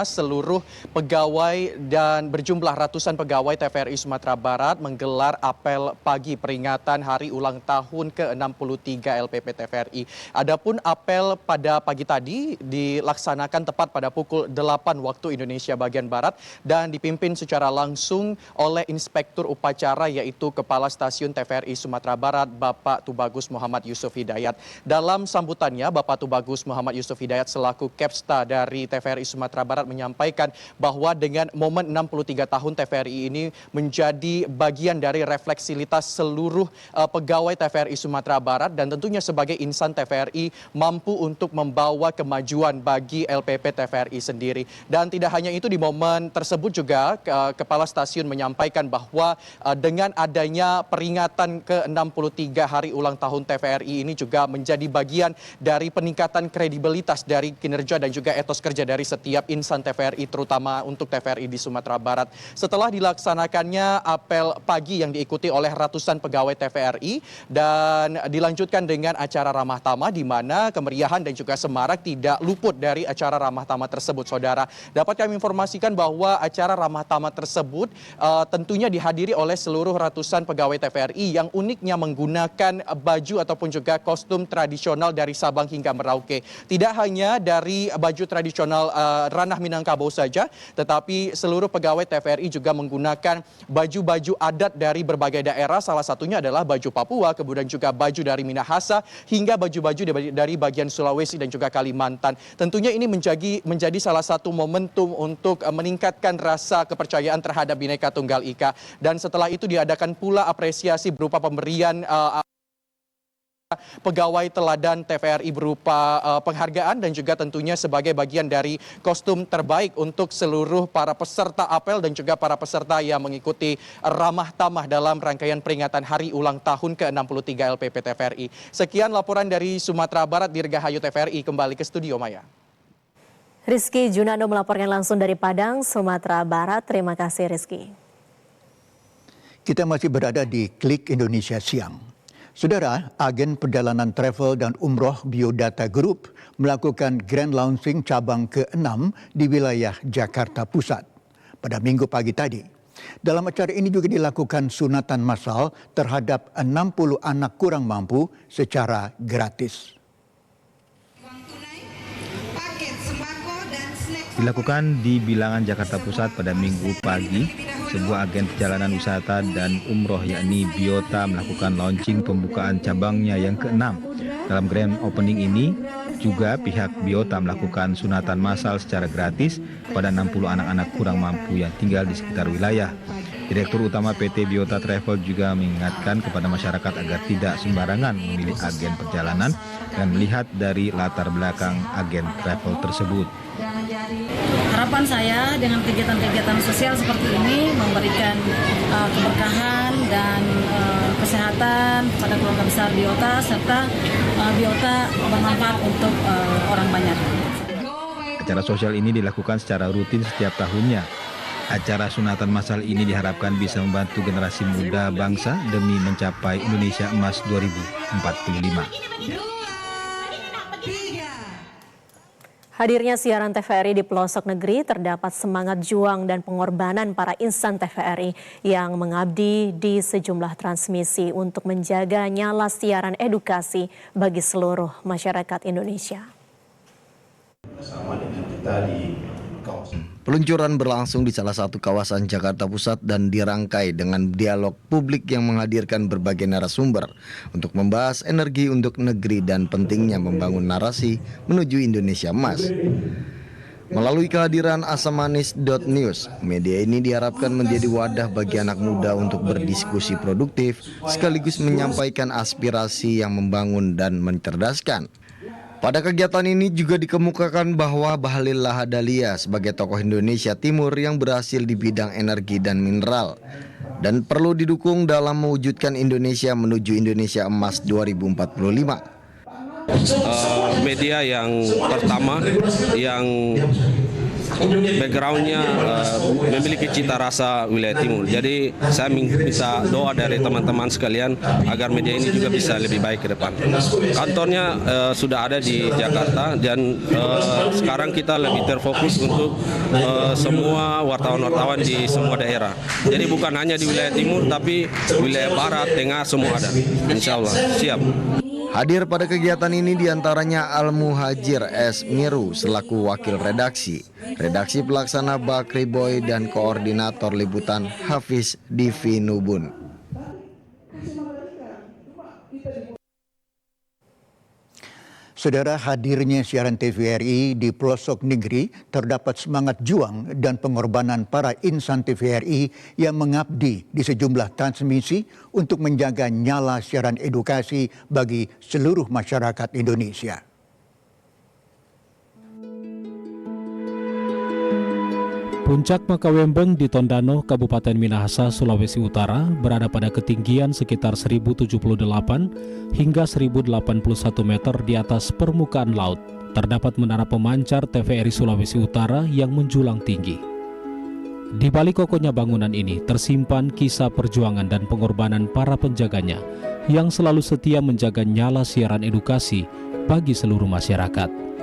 seluruh pegawai dan berjumlah ratusan pegawai TVRI Sumatera Barat menggelar apel pagi peringatan hari ulang tahun ke-63 LPP TVRI. Adapun apel pada pagi tadi dilaksanakan tepat pada pukul 8 waktu Indonesia bagian Barat dan dipimpin secara langsung oleh Inspektur Upacara yaitu Kepala Stasiun TVRI Sumatera Barat Bapak Tubagus Muhammad Yusuf Hidayat. Dalam sambutannya Bapak Tubagus Muhammad Yusuf Hidayat selaku Kepsta dari TVRI Sumatera Barat menyampaikan bahwa dengan momen 63 tahun TVRI ini menjadi bagian dari refleksivitas seluruh pegawai TVRI Sumatera Barat dan tentunya sebagai insan TVRI mampu untuk membawa kemajuan bagi LPP TVRI sendiri. Dan tidak hanya itu, di momen tersebut juga Kepala Stasiun menyampaikan bahwa dengan adanya peringatan ke-63 hari ulang tahun TVRI ini juga menjadi bagian dari peningkatan kredibilitas dari kinerja dan juga etos kerja dari setiap insan TVRI, terutama untuk TVRI di Sumatera Barat. Setelah dilaksanakannya apel pagi yang diikuti oleh ratusan pegawai TVRI dan dilanjutkan dengan acara ramah tamah, di mana kemeriahan dan juga semarak tidak luput dari acara ramah tamah tersebut, saudara. Dapat kami informasikan bahwa acara ramah tamah tersebut tentunya dihadiri oleh seluruh ratusan pegawai TVRI yang uniknya menggunakan baju ataupun juga kostum tradisional dari Sabang hingga Merauke. Tidak hanya dari baju tradisional ranah Minangkabau saja, tetapi seluruh pegawai TVRI juga menggunakan baju-baju adat dari berbagai daerah, salah satunya adalah baju Papua, kemudian juga baju dari Minahasa, hingga baju-baju dari bagian Sulawesi dan juga Kalimantan. Tentunya ini menjadi salah satu momentum untuk meningkatkan rasa kepercayaan terhadap Bhinneka Tunggal Ika. Dan setelah itu diadakan pula apresiasi berupa pemberian pegawai teladan TVRI berupa penghargaan dan juga tentunya sebagai bagian dari kostum terbaik untuk seluruh para peserta apel dan juga para peserta yang mengikuti ramah tamah dalam rangkaian peringatan hari ulang tahun ke-63 LPP TVRI. Sekian laporan dari Sumatera Barat, Dirgahayu TVRI, kembali ke studio Maya. Rizky Junando melaporkan langsung dari Padang, Sumatera Barat. Terima kasih Rizky. Kita masih berada di Klik Indonesia Siang. Saudara, agen perjalanan travel dan umroh Biodata Group melakukan grand launching cabang ke-6 di wilayah Jakarta Pusat pada Minggu pagi tadi. Dalam acara ini juga dilakukan sunatan massal terhadap 60 anak kurang mampu secara gratis. Dilakukan di Bilangan Jakarta Pusat pada Minggu pagi, sebuah agen perjalanan wisata dan umroh yakni Biota melakukan launching pembukaan cabangnya yang ke-6. Dalam grand opening ini, juga pihak Biota melakukan sunatan massal secara gratis pada 60 anak-anak kurang mampu yang tinggal di sekitar wilayah. Direktur Utama PT Biota Travel juga mengingatkan kepada masyarakat agar tidak sembarangan memilih agen perjalanan dan melihat dari latar belakang agen travel tersebut. Harapan saya dengan kegiatan-kegiatan sosial seperti ini memberikan keberkahan dan kesehatan pada keluarga besar Biota serta Biota bermanfaat untuk orang banyak. Acara sosial ini dilakukan secara rutin setiap tahunnya. Acara sunatan massal ini diharapkan bisa membantu generasi muda bangsa demi mencapai Indonesia Emas 2045. Hadirnya siaran TVRI di pelosok negeri terdapat semangat juang dan pengorbanan para insan TVRI yang mengabdi di sejumlah transmisi untuk menjaga nyala siaran edukasi bagi seluruh masyarakat Indonesia. Bersama dengan kita di kawasan. Peluncuran berlangsung di salah satu kawasan Jakarta Pusat dan dirangkai dengan dialog publik yang menghadirkan berbagai narasumber untuk membahas energi untuk negeri dan pentingnya membangun narasi menuju Indonesia Emas. Melalui kehadiran asamanis.news, media ini diharapkan menjadi wadah bagi anak muda untuk berdiskusi produktif sekaligus menyampaikan aspirasi yang membangun dan mencerdaskan. Pada kegiatan ini juga dikemukakan bahwa Bahlil Lahadalia sebagai tokoh Indonesia Timur yang berhasil di bidang energi dan mineral dan perlu didukung dalam mewujudkan Indonesia menuju Indonesia Emas 2045. Media yang pertama yang backgroundnya memiliki cita rasa wilayah timur. Jadi saya minta doa dari teman-teman sekalian agar media ini juga bisa lebih baik ke depan. Kantornya sudah ada di Jakarta dan sekarang kita lebih terfokus untuk semua wartawan-wartawan di semua daerah. Jadi bukan hanya di wilayah timur tapi wilayah barat, tengah semua ada. Insya Allah siap. Hadir pada kegiatan ini diantaranya Al-Muhajir S. Miru selaku wakil redaksi, redaksi pelaksana Bakri Boy dan koordinator liputan Hafiz Divi Nubun. Saudara, hadirnya siaran TVRI di pelosok negeri terdapat semangat juang dan pengorbanan para insan TVRI yang mengabdi di sejumlah transmisi untuk menjaga nyala siaran edukasi bagi seluruh masyarakat Indonesia. Puncak Makawembeng di Tondano, Kabupaten Minahasa, Sulawesi Utara berada pada ketinggian sekitar 1078 hingga 1081 meter di atas permukaan laut. Terdapat menara pemancar TVRI Sulawesi Utara yang menjulang tinggi. Di balik kokohnya bangunan ini tersimpan kisah perjuangan dan pengorbanan para penjaganya yang selalu setia menjaga nyala siaran edukasi bagi seluruh masyarakat.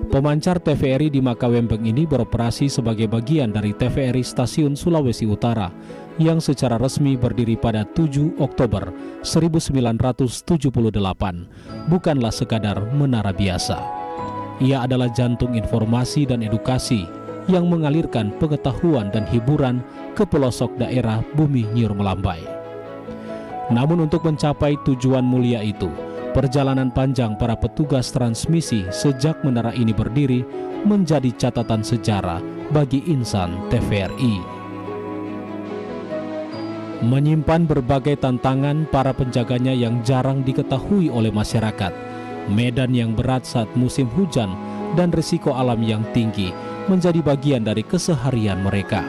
Pemancar TVRI di Makawembeng ini beroperasi sebagai bagian dari TVRI Stasiun Sulawesi Utara yang secara resmi berdiri pada 7 Oktober 1978, bukanlah sekadar menara biasa. Ia adalah jantung informasi dan edukasi yang mengalirkan pengetahuan dan hiburan ke pelosok daerah bumi Nyir Melambai. Namun untuk mencapai tujuan mulia itu, perjalanan panjang para petugas transmisi sejak menara ini berdiri menjadi catatan sejarah bagi insan TVRI. Menyimpan berbagai tantangan para penjaganya yang jarang diketahui oleh masyarakat, medan yang berat saat musim hujan, dan risiko alam yang tinggi menjadi bagian dari keseharian mereka.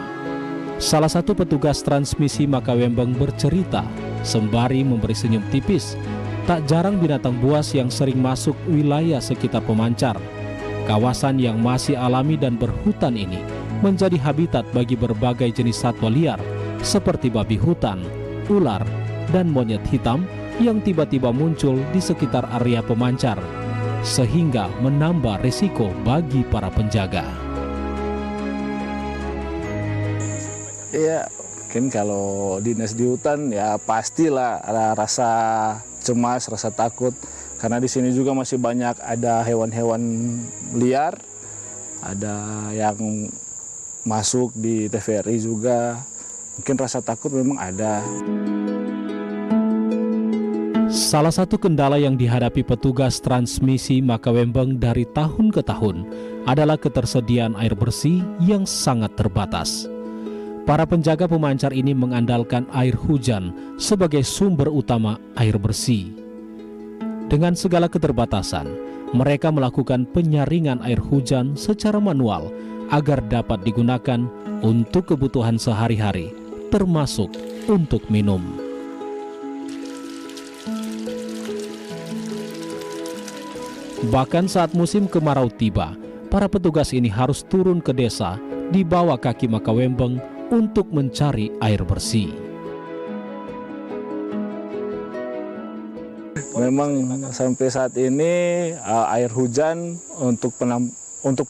Salah satu petugas transmisi Makawembeng bercerita sembari memberi senyum tipis. Tak jarang binatang buas yang sering masuk wilayah sekitar pemancar. Kawasan yang masih alami dan berhutan ini menjadi habitat bagi berbagai jenis satwa liar seperti babi hutan, ular, dan monyet hitam yang tiba-tiba muncul di sekitar area pemancar, sehingga menambah risiko bagi para penjaga. Iya, mungkin kalau dinas di hutan ya pastilah ada rasa cemas, rasa takut, karena di sini juga masih banyak ada hewan-hewan liar, ada yang masuk di TVRI juga, mungkin rasa takut memang ada. Salah satu kendala yang dihadapi petugas transmisi Makawembeng dari tahun ke tahun adalah ketersediaan air bersih yang sangat terbatas. Para penjaga pemancar ini mengandalkan air hujan sebagai sumber utama air bersih. Dengan segala keterbatasan, mereka melakukan penyaringan air hujan secara manual agar dapat digunakan untuk kebutuhan sehari-hari, termasuk untuk minum. Bahkan saat musim kemarau tiba, para petugas ini harus turun ke desa di bawah kaki Makawembeng untuk mencari air bersih. Memang sampai saat ini air hujan untuk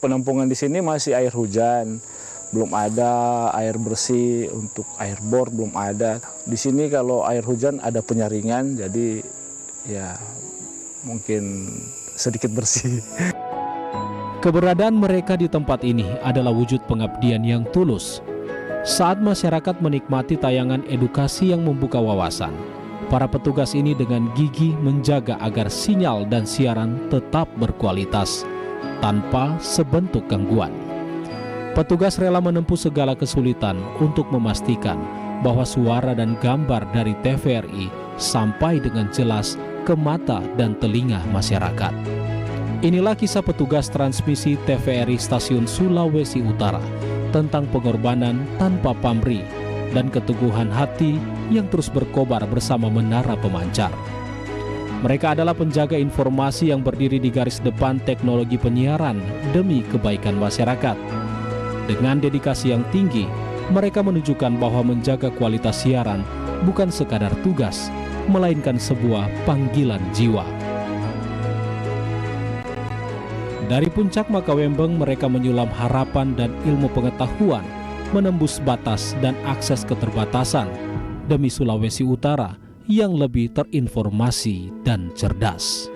penampungan di sini masih air hujan. Belum ada air bersih untuk air bor, belum ada. Di sini kalau air hujan ada penyaringan, jadi ya mungkin sedikit bersih. Keberadaan mereka di tempat ini adalah wujud pengabdian yang tulus. Saat masyarakat menikmati tayangan edukasi yang membuka wawasan, para petugas ini dengan gigih menjaga agar sinyal dan siaran tetap berkualitas, tanpa sebentuk gangguan. Petugas rela menempuh segala kesulitan untuk memastikan bahwa suara dan gambar dari TVRI sampai dengan jelas ke mata dan telinga masyarakat. Inilah kisah petugas transmisi TVRI Stasiun Sulawesi Utara tentang pengorbanan tanpa pamrih dan keteguhan hati yang terus berkobar bersama menara pemancar. Mereka adalah penjaga informasi yang berdiri di garis depan teknologi penyiaran demi kebaikan masyarakat. Dengan dedikasi yang tinggi, mereka menunjukkan bahwa menjaga kualitas siaran bukan sekadar tugas, melainkan sebuah panggilan jiwa. Dari puncak Makawembeng, mereka menyulam harapan dan ilmu pengetahuan, menembus batas dan akses keterbatasan demi Sulawesi Utara yang lebih terinformasi dan cerdas.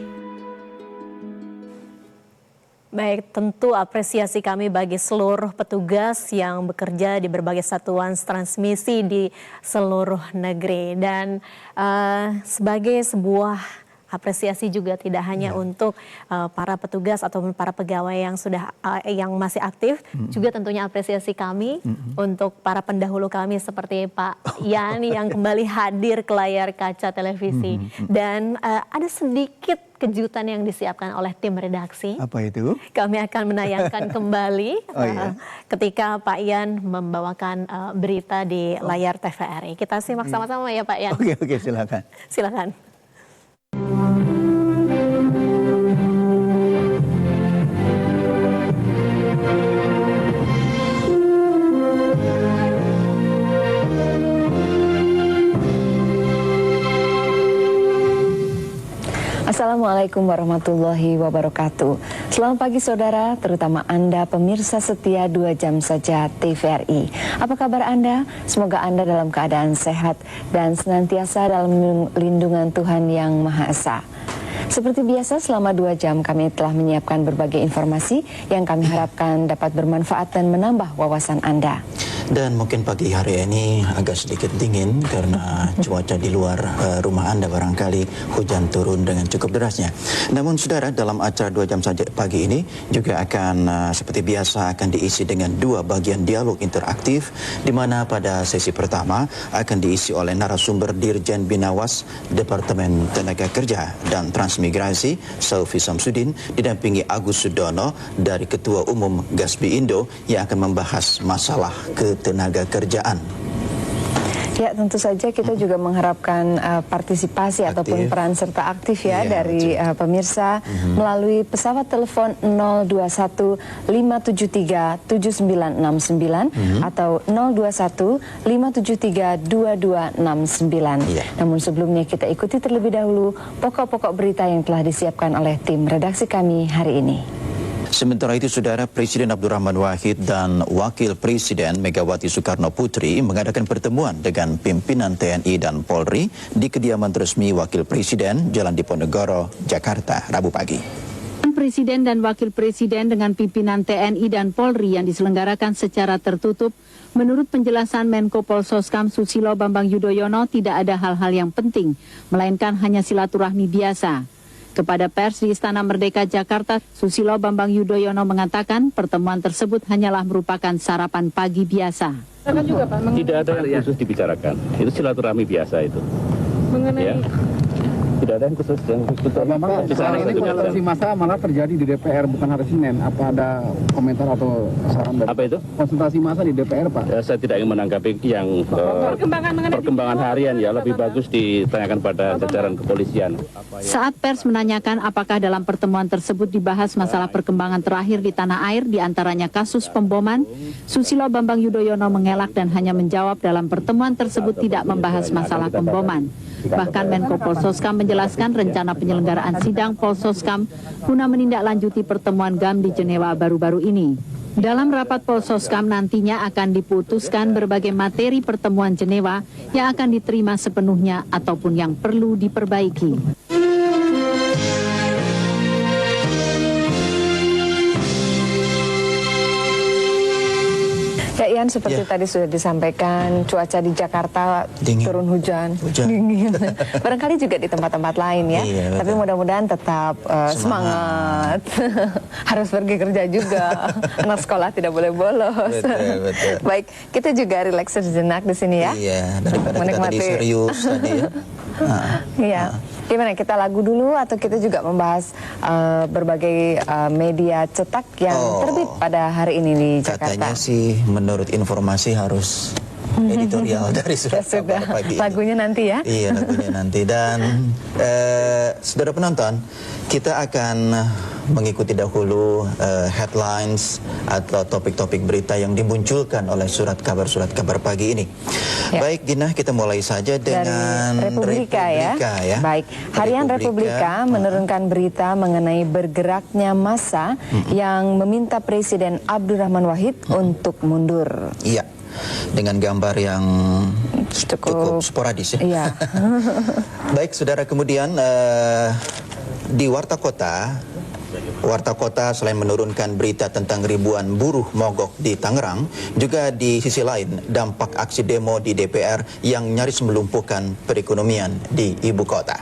Baik, tentu apresiasi kami bagi seluruh petugas yang bekerja di berbagai satuan transmisi di seluruh negeri. Dan sebagai sebuah apresiasi juga tidak hanya untuk para petugas ataupun para pegawai yang sudah yang masih aktif, juga tentunya apresiasi kami untuk para pendahulu kami seperti Pak Yan yang kembali hadir ke layar kaca televisi. Dan ada sedikit kejutan yang disiapkan oleh tim redaksi. Apa itu? Kami akan menayangkan kembali ketika Pak Yan membawakan berita di layar TVRI. Kita simak sama-sama ya Pak Yan. Oke, silakan. Silakan. Assalamualaikum warahmatullahi wabarakatuh. Selamat pagi saudara, terutama Anda pemirsa setia 2 jam saja TVRI. Apa kabar Anda? Semoga Anda dalam keadaan sehat dan senantiasa dalam lindungan Tuhan Yang Maha Esa. Seperti biasa, selama 2 jam kami telah menyiapkan berbagai informasi yang kami harapkan dapat bermanfaat dan menambah wawasan Anda. Dan mungkin pagi hari ini agak sedikit dingin karena cuaca di luar rumah Anda barangkali hujan turun dengan cukup derasnya. Namun saudara, dalam acara 2 jam saja pagi ini juga akan seperti biasa akan diisi dengan 2 bagian dialog interaktif, di mana pada sesi pertama akan diisi oleh narasumber Dirjen Binawas Departemen Tenaga Kerja dan Transmigrasi Saufi Samsudin didampingi Agus Sudono dari Ketua Umum Gasbi Indo yang akan membahas masalah ketenaga kerjaan. Ya, tentu saja kita juga mengharapkan partisipasi ataupun peran serta aktif ya dari pemirsa melalui pesawat telepon 021 573 7969 atau 021 573 2269. Namun sebelumnya kita ikuti terlebih dahulu pokok-pokok berita yang telah disiapkan oleh tim redaksi kami hari ini. Sementara itu, saudara, Presiden Abdurrahman Wahid dan Wakil Presiden Megawati Soekarno Putri mengadakan pertemuan dengan pimpinan TNI dan Polri di kediaman resmi Wakil Presiden Jalan Diponegoro, Jakarta, Rabu pagi. Presiden dan Wakil Presiden dengan pimpinan TNI dan Polri yang diselenggarakan secara tertutup Menurut penjelasan Menko Polsoskam Susilo Bambang Yudhoyono, tidak ada hal-hal yang penting, melainkan hanya silaturahmi biasa. Kepada pers di Istana Merdeka Jakarta, Susilo Bambang Yudhoyono mengatakan pertemuan tersebut hanyalah merupakan sarapan pagi biasa. Tidak ada yang khusus dibicarakan, itu silaturahmi biasa itu. Mengenai tidak ada yang khusus Memang ini konsultasi massa malah terjadi di DPR bukan hari Senin. Apa ada komentar atau saran dari apa itu? Konsultasi massa di DPR, Pak? Ya, saya tidak ingin menanggapi yang perkembangan harian ya, lebih bagus ditanyakan pada jajaran kepolisian. Saat pers menanyakan apakah dalam pertemuan tersebut dibahas masalah perkembangan terakhir di tanah air, diantaranya kasus pemboman, Susilo Bambang Yudhoyono mengelak dan hanya menjawab dalam pertemuan tersebut tidak membahas masalah pemboman. Bahkan Menko Polsoskam menjelaskan rencana penyelenggaraan sidang Polsoskam guna menindaklanjuti pertemuan GAM di Jenewa baru-baru ini. Dalam rapat Polsoskam nantinya akan diputuskan berbagai materi pertemuan Jenewa yang akan diterima sepenuhnya ataupun yang perlu diperbaiki. Ya Ian, seperti tadi sudah disampaikan, cuaca di Jakarta dingin. Turun hujan. Dingin. Barangkali juga di tempat-tempat lain ya. Iya, tapi mudah-mudahan tetap semangat. Harus pergi kerja juga. Anak sekolah tidak boleh bolos. Betul. Baik, kita juga relaks sejenak di sini ya. Iya, daripada kita tadi serius tadi ya. Iya. Gimana, kita lagu dulu atau kita juga membahas berbagai media cetak yang terbit pada hari ini di Jakarta? Katanya sih menurut informasi harus editorial dari Surat Kabar Pagi. Lagunya nanti ya? Iya, lagunya nanti. Dan saudara penonton, kita akan mengikuti dahulu headlines atau topik-topik berita yang dimunculkan oleh Surat Kabar Pagi ini. Ya. Baik Gina, kita mulai saja dengan Republika ya. Baik, harian Republika menurunkan berita mengenai bergeraknya massa yang meminta Presiden Abdurrahman Wahid untuk mundur. Iya, dengan gambar yang cukup sporadis ya. Iya. Baik, saudara, kemudian di Warta Kota selain menurunkan berita tentang ribuan buruh mogok di Tangerang, juga di sisi lain dampak aksi demo di DPR yang nyaris melumpuhkan perekonomian di ibu kota.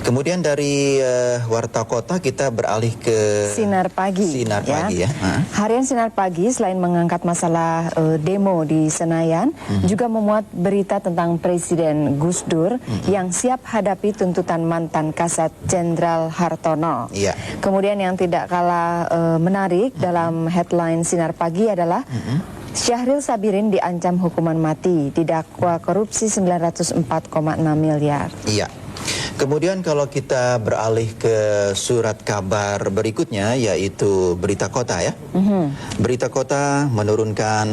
Kemudian dari Warta Kota kita beralih ke Sinar Pagi. Sinar Pagi ya. Harian Sinar Pagi selain mengangkat masalah demo di Senayan, juga memuat berita tentang Presiden Gus Dur yang siap hadapi tuntutan mantan Kasat Jenderal Hartono. Iya. Kemudian yang tidak kalah menarik dalam headline Sinar Pagi adalah Syahril Sabirin diancam hukuman mati, didakwa korupsi 904,6 miliar. Iya. Kemudian kalau kita beralih ke surat kabar berikutnya, yaitu Berita Kota ya. Berita Kota menurunkan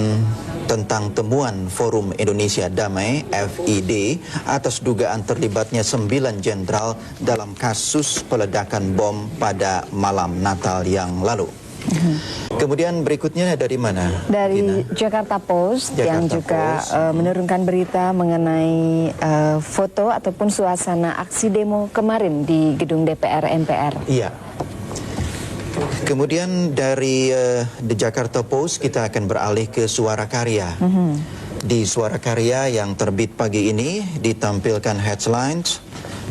tentang temuan Forum Indonesia Damai (FID) atas dugaan terlibatnya 9 jenderal dalam kasus peledakan bom pada malam Natal yang lalu. Kemudian berikutnya dari mana? Dari Jakarta Post yang juga menurunkan berita mengenai foto ataupun suasana aksi demo kemarin di gedung DPR MPR. Iya. Kemudian dari The Jakarta Post kita akan beralih ke Suara Karya. Di Suara Karya yang terbit pagi ini ditampilkan headlines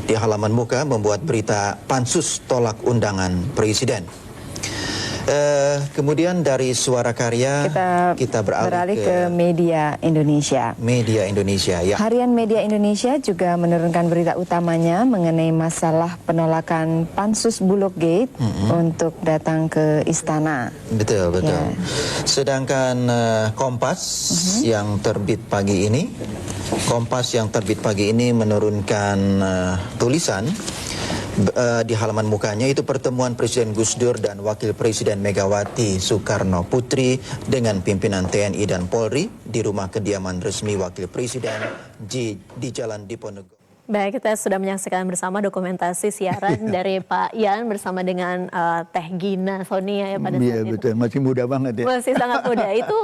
di halaman muka membuat berita Pansus tolak undangan Presiden. Kemudian dari Suara Karya kita beralih ke Media Indonesia. Media Indonesia ya. Harian Media Indonesia juga menurunkan berita utamanya mengenai masalah penolakan Pansus Bulog Gate untuk datang ke istana. Betul. Ya. Sedangkan Kompas yang terbit pagi ini, menurunkan tulisan di halaman mukanya itu pertemuan Presiden Gus Dur dan Wakil Presiden Megawati Soekarno Putri dengan pimpinan TNI dan Polri di rumah kediaman resmi Wakil Presiden di Jalan Diponegoro. Baik, kita sudah menyaksikan bersama dokumentasi siaran dari Pak Ian bersama dengan Teh Gina Sonia ya pada saat itu. Iya betul, masih muda banget ya. Masih sangat muda. Itu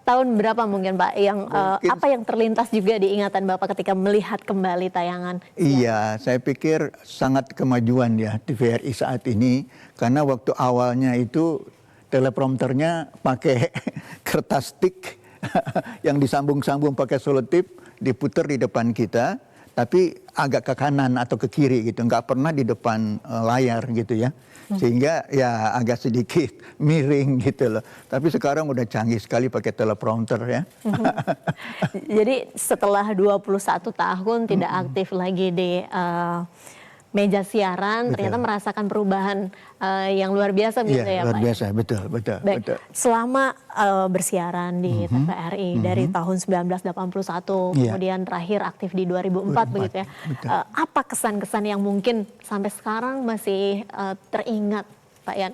tahun berapa mungkin Pak yang apa yang terlintas juga di ingatan Bapak ketika melihat kembali tayangan? Iya, saya pikir sangat kemajuan ya TVRI saat ini, karena waktu awalnya itu teleprompternya pakai kertas stick yang disambung-sambung pakai selotip, diputer di depan kita, tapi agak ke kanan atau ke kiri gitu, nggak pernah di depan layar gitu ya. Sehingga ya agak sedikit miring gitu loh. Tapi sekarang udah canggih sekali pakai teleprompter ya. Jadi setelah 21 tahun tidak aktif lagi di meja siaran, ternyata merasakan perubahan yang luar biasa gitu ya luar Pak. biasa, betul. Baik, selama bersiaran di TVRI dari tahun 1981, kemudian terakhir aktif di 2004 begitu ya. Apa kesan-kesan yang mungkin sampai sekarang masih teringat Pak Yan?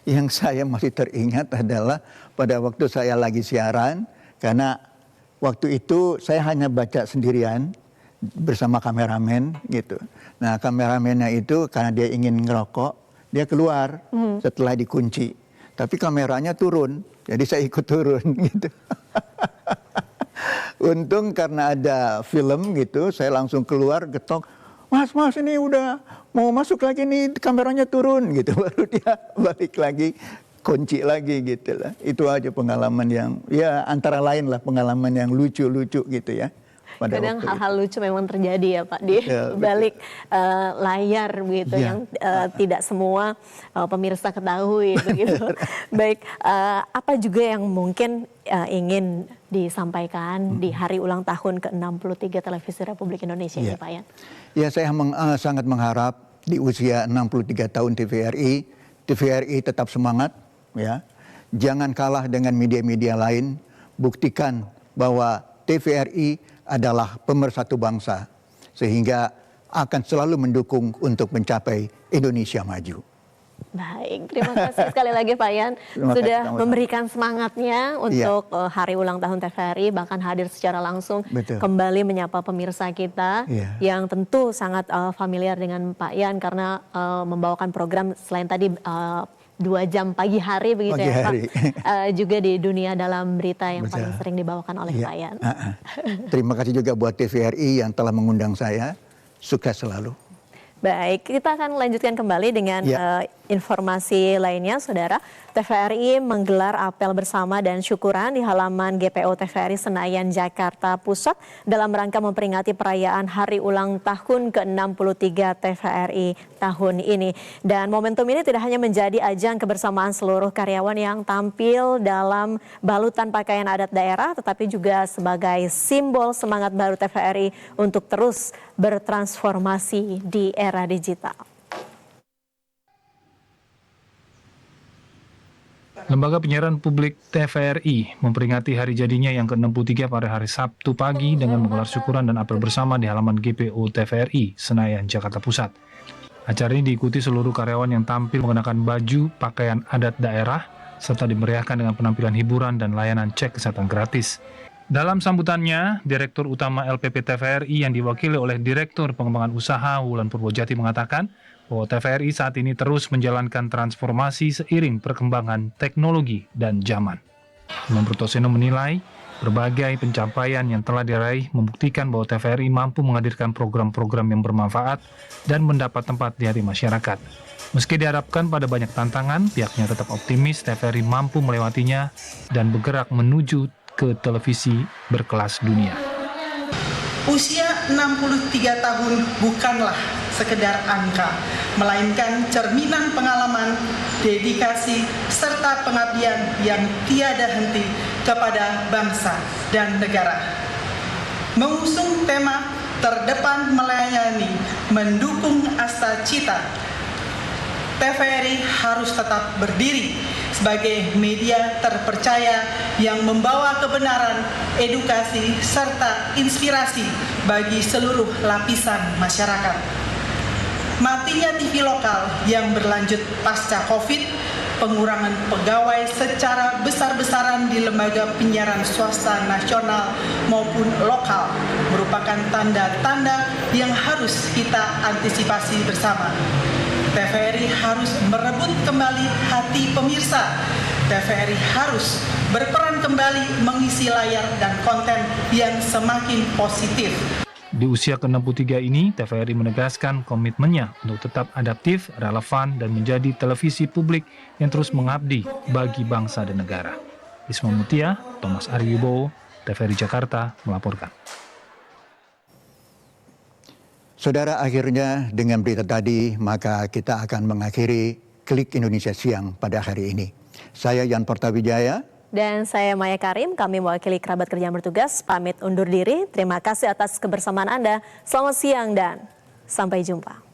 Yang saya masih teringat adalah pada waktu saya lagi siaran, karena waktu itu saya hanya baca sendirian bersama kameramen gitu. Nah kameramennya itu karena dia ingin ngerokok, dia keluar setelah dikunci. Tapi kameranya turun, jadi saya ikut turun gitu. Untung karena ada film gitu, saya langsung keluar getok, mas ini udah mau masuk lagi nih, kameranya turun gitu. Baru dia balik lagi, kunci lagi gitu lah. Itu aja pengalaman yang, ya antara lain lah pengalaman yang lucu-lucu gitu ya. Kadang hal-hal lucu memang terjadi ya Pak di balik layar begitu yang tidak semua pemirsa ketahui begitu. Baik, apa juga yang mungkin ingin disampaikan di hari ulang tahun ke-63 Televisi Republik Indonesia ini Pak Yan? Ya saya sangat mengharap di usia 63 tahun TVRI tetap semangat ya. Jangan kalah dengan media-media lain, buktikan bahwa TVRI adalah pemersatu bangsa, sehingga akan selalu mendukung untuk mencapai Indonesia maju. Baik, terima kasih sekali lagi Pak Yan sudah memberikan semangatnya untuk hari ulang tahun TVRI, bahkan hadir secara langsung kembali menyapa pemirsa kita yang tentu sangat familiar dengan Pak Yan karena membawakan program selain tadi 2 jam pagi hari begitu ya Pak, juga di Dunia Dalam Berita yang paling sering dibawakan oleh Pak Yan. Terima kasih juga buat TVRI yang telah mengundang saya, sukses selalu. Baik, kita akan lanjutkan kembali dengan informasi lainnya, Saudara. TVRI menggelar apel bersama dan syukuran di halaman GPO TVRI Senayan, Jakarta Pusat dalam rangka memperingati perayaan Hari Ulang Tahun ke-63 TVRI tahun ini. Dan momentum ini tidak hanya menjadi ajang kebersamaan seluruh karyawan yang tampil dalam balutan pakaian adat daerah, tetapi juga sebagai simbol semangat baru TVRI untuk terus bertransformasi di era digital. Lembaga Penyiaran Publik TVRI memperingati hari jadinya yang ke-63 pada hari Sabtu pagi dengan menggelar syukuran dan apel bersama di halaman GPO TVRI Senayan, Jakarta Pusat. Acara ini diikuti seluruh karyawan yang tampil mengenakan baju pakaian adat daerah serta dimeriahkan dengan penampilan hiburan dan layanan cek kesehatan gratis. Dalam sambutannya, Direktur Utama LPP TVRI yang diwakili oleh Direktur Pengembangan Usaha Wulan Purwojati mengatakan bahwa TVRI saat ini terus menjalankan transformasi seiring perkembangan teknologi dan zaman. Imam Brutoseno menilai berbagai pencapaian yang telah diraih membuktikan bahwa TVRI mampu menghadirkan program-program yang bermanfaat dan mendapat tempat di hati masyarakat. Meski diharapkan pada banyak tantangan, pihaknya tetap optimis TVRI mampu melewatinya dan bergerak menuju ke televisi berkelas dunia. Usia 63 tahun bukanlah sekedar angka, melainkan cerminan pengalaman, dedikasi, serta pengabdian yang tiada henti kepada bangsa dan negara. Mengusung tema terdepan melayani, mendukung asta cita, TVRI harus tetap berdiri sebagai media terpercaya yang membawa kebenaran, edukasi, serta inspirasi bagi seluruh lapisan masyarakat. Matinya TV lokal yang berlanjut pasca COVID, pengurangan pegawai secara besar-besaran di lembaga penyiaran swasta nasional maupun lokal merupakan tanda-tanda yang harus kita antisipasi bersama. TVRI harus merebut kembali hati pemirsa. TVRI harus berperan kembali mengisi layar dan konten yang semakin positif. Di usia ke-63 ini, TVRI menegaskan komitmennya untuk tetap adaptif, relevan, dan menjadi televisi publik yang terus mengabdi bagi bangsa dan negara. Isma Mutia, Thomas Ariwibowo, TVRI Jakarta melaporkan. Saudara, akhirnya dengan berita tadi, maka kita akan mengakhiri Klik Indonesia Siang pada hari ini. Saya Yan Portawijaya. Dan saya Maya Karim, kami mewakili kerabat kerja yang bertugas, pamit undur diri. Terima kasih atas kebersamaan Anda. Selamat siang dan sampai jumpa.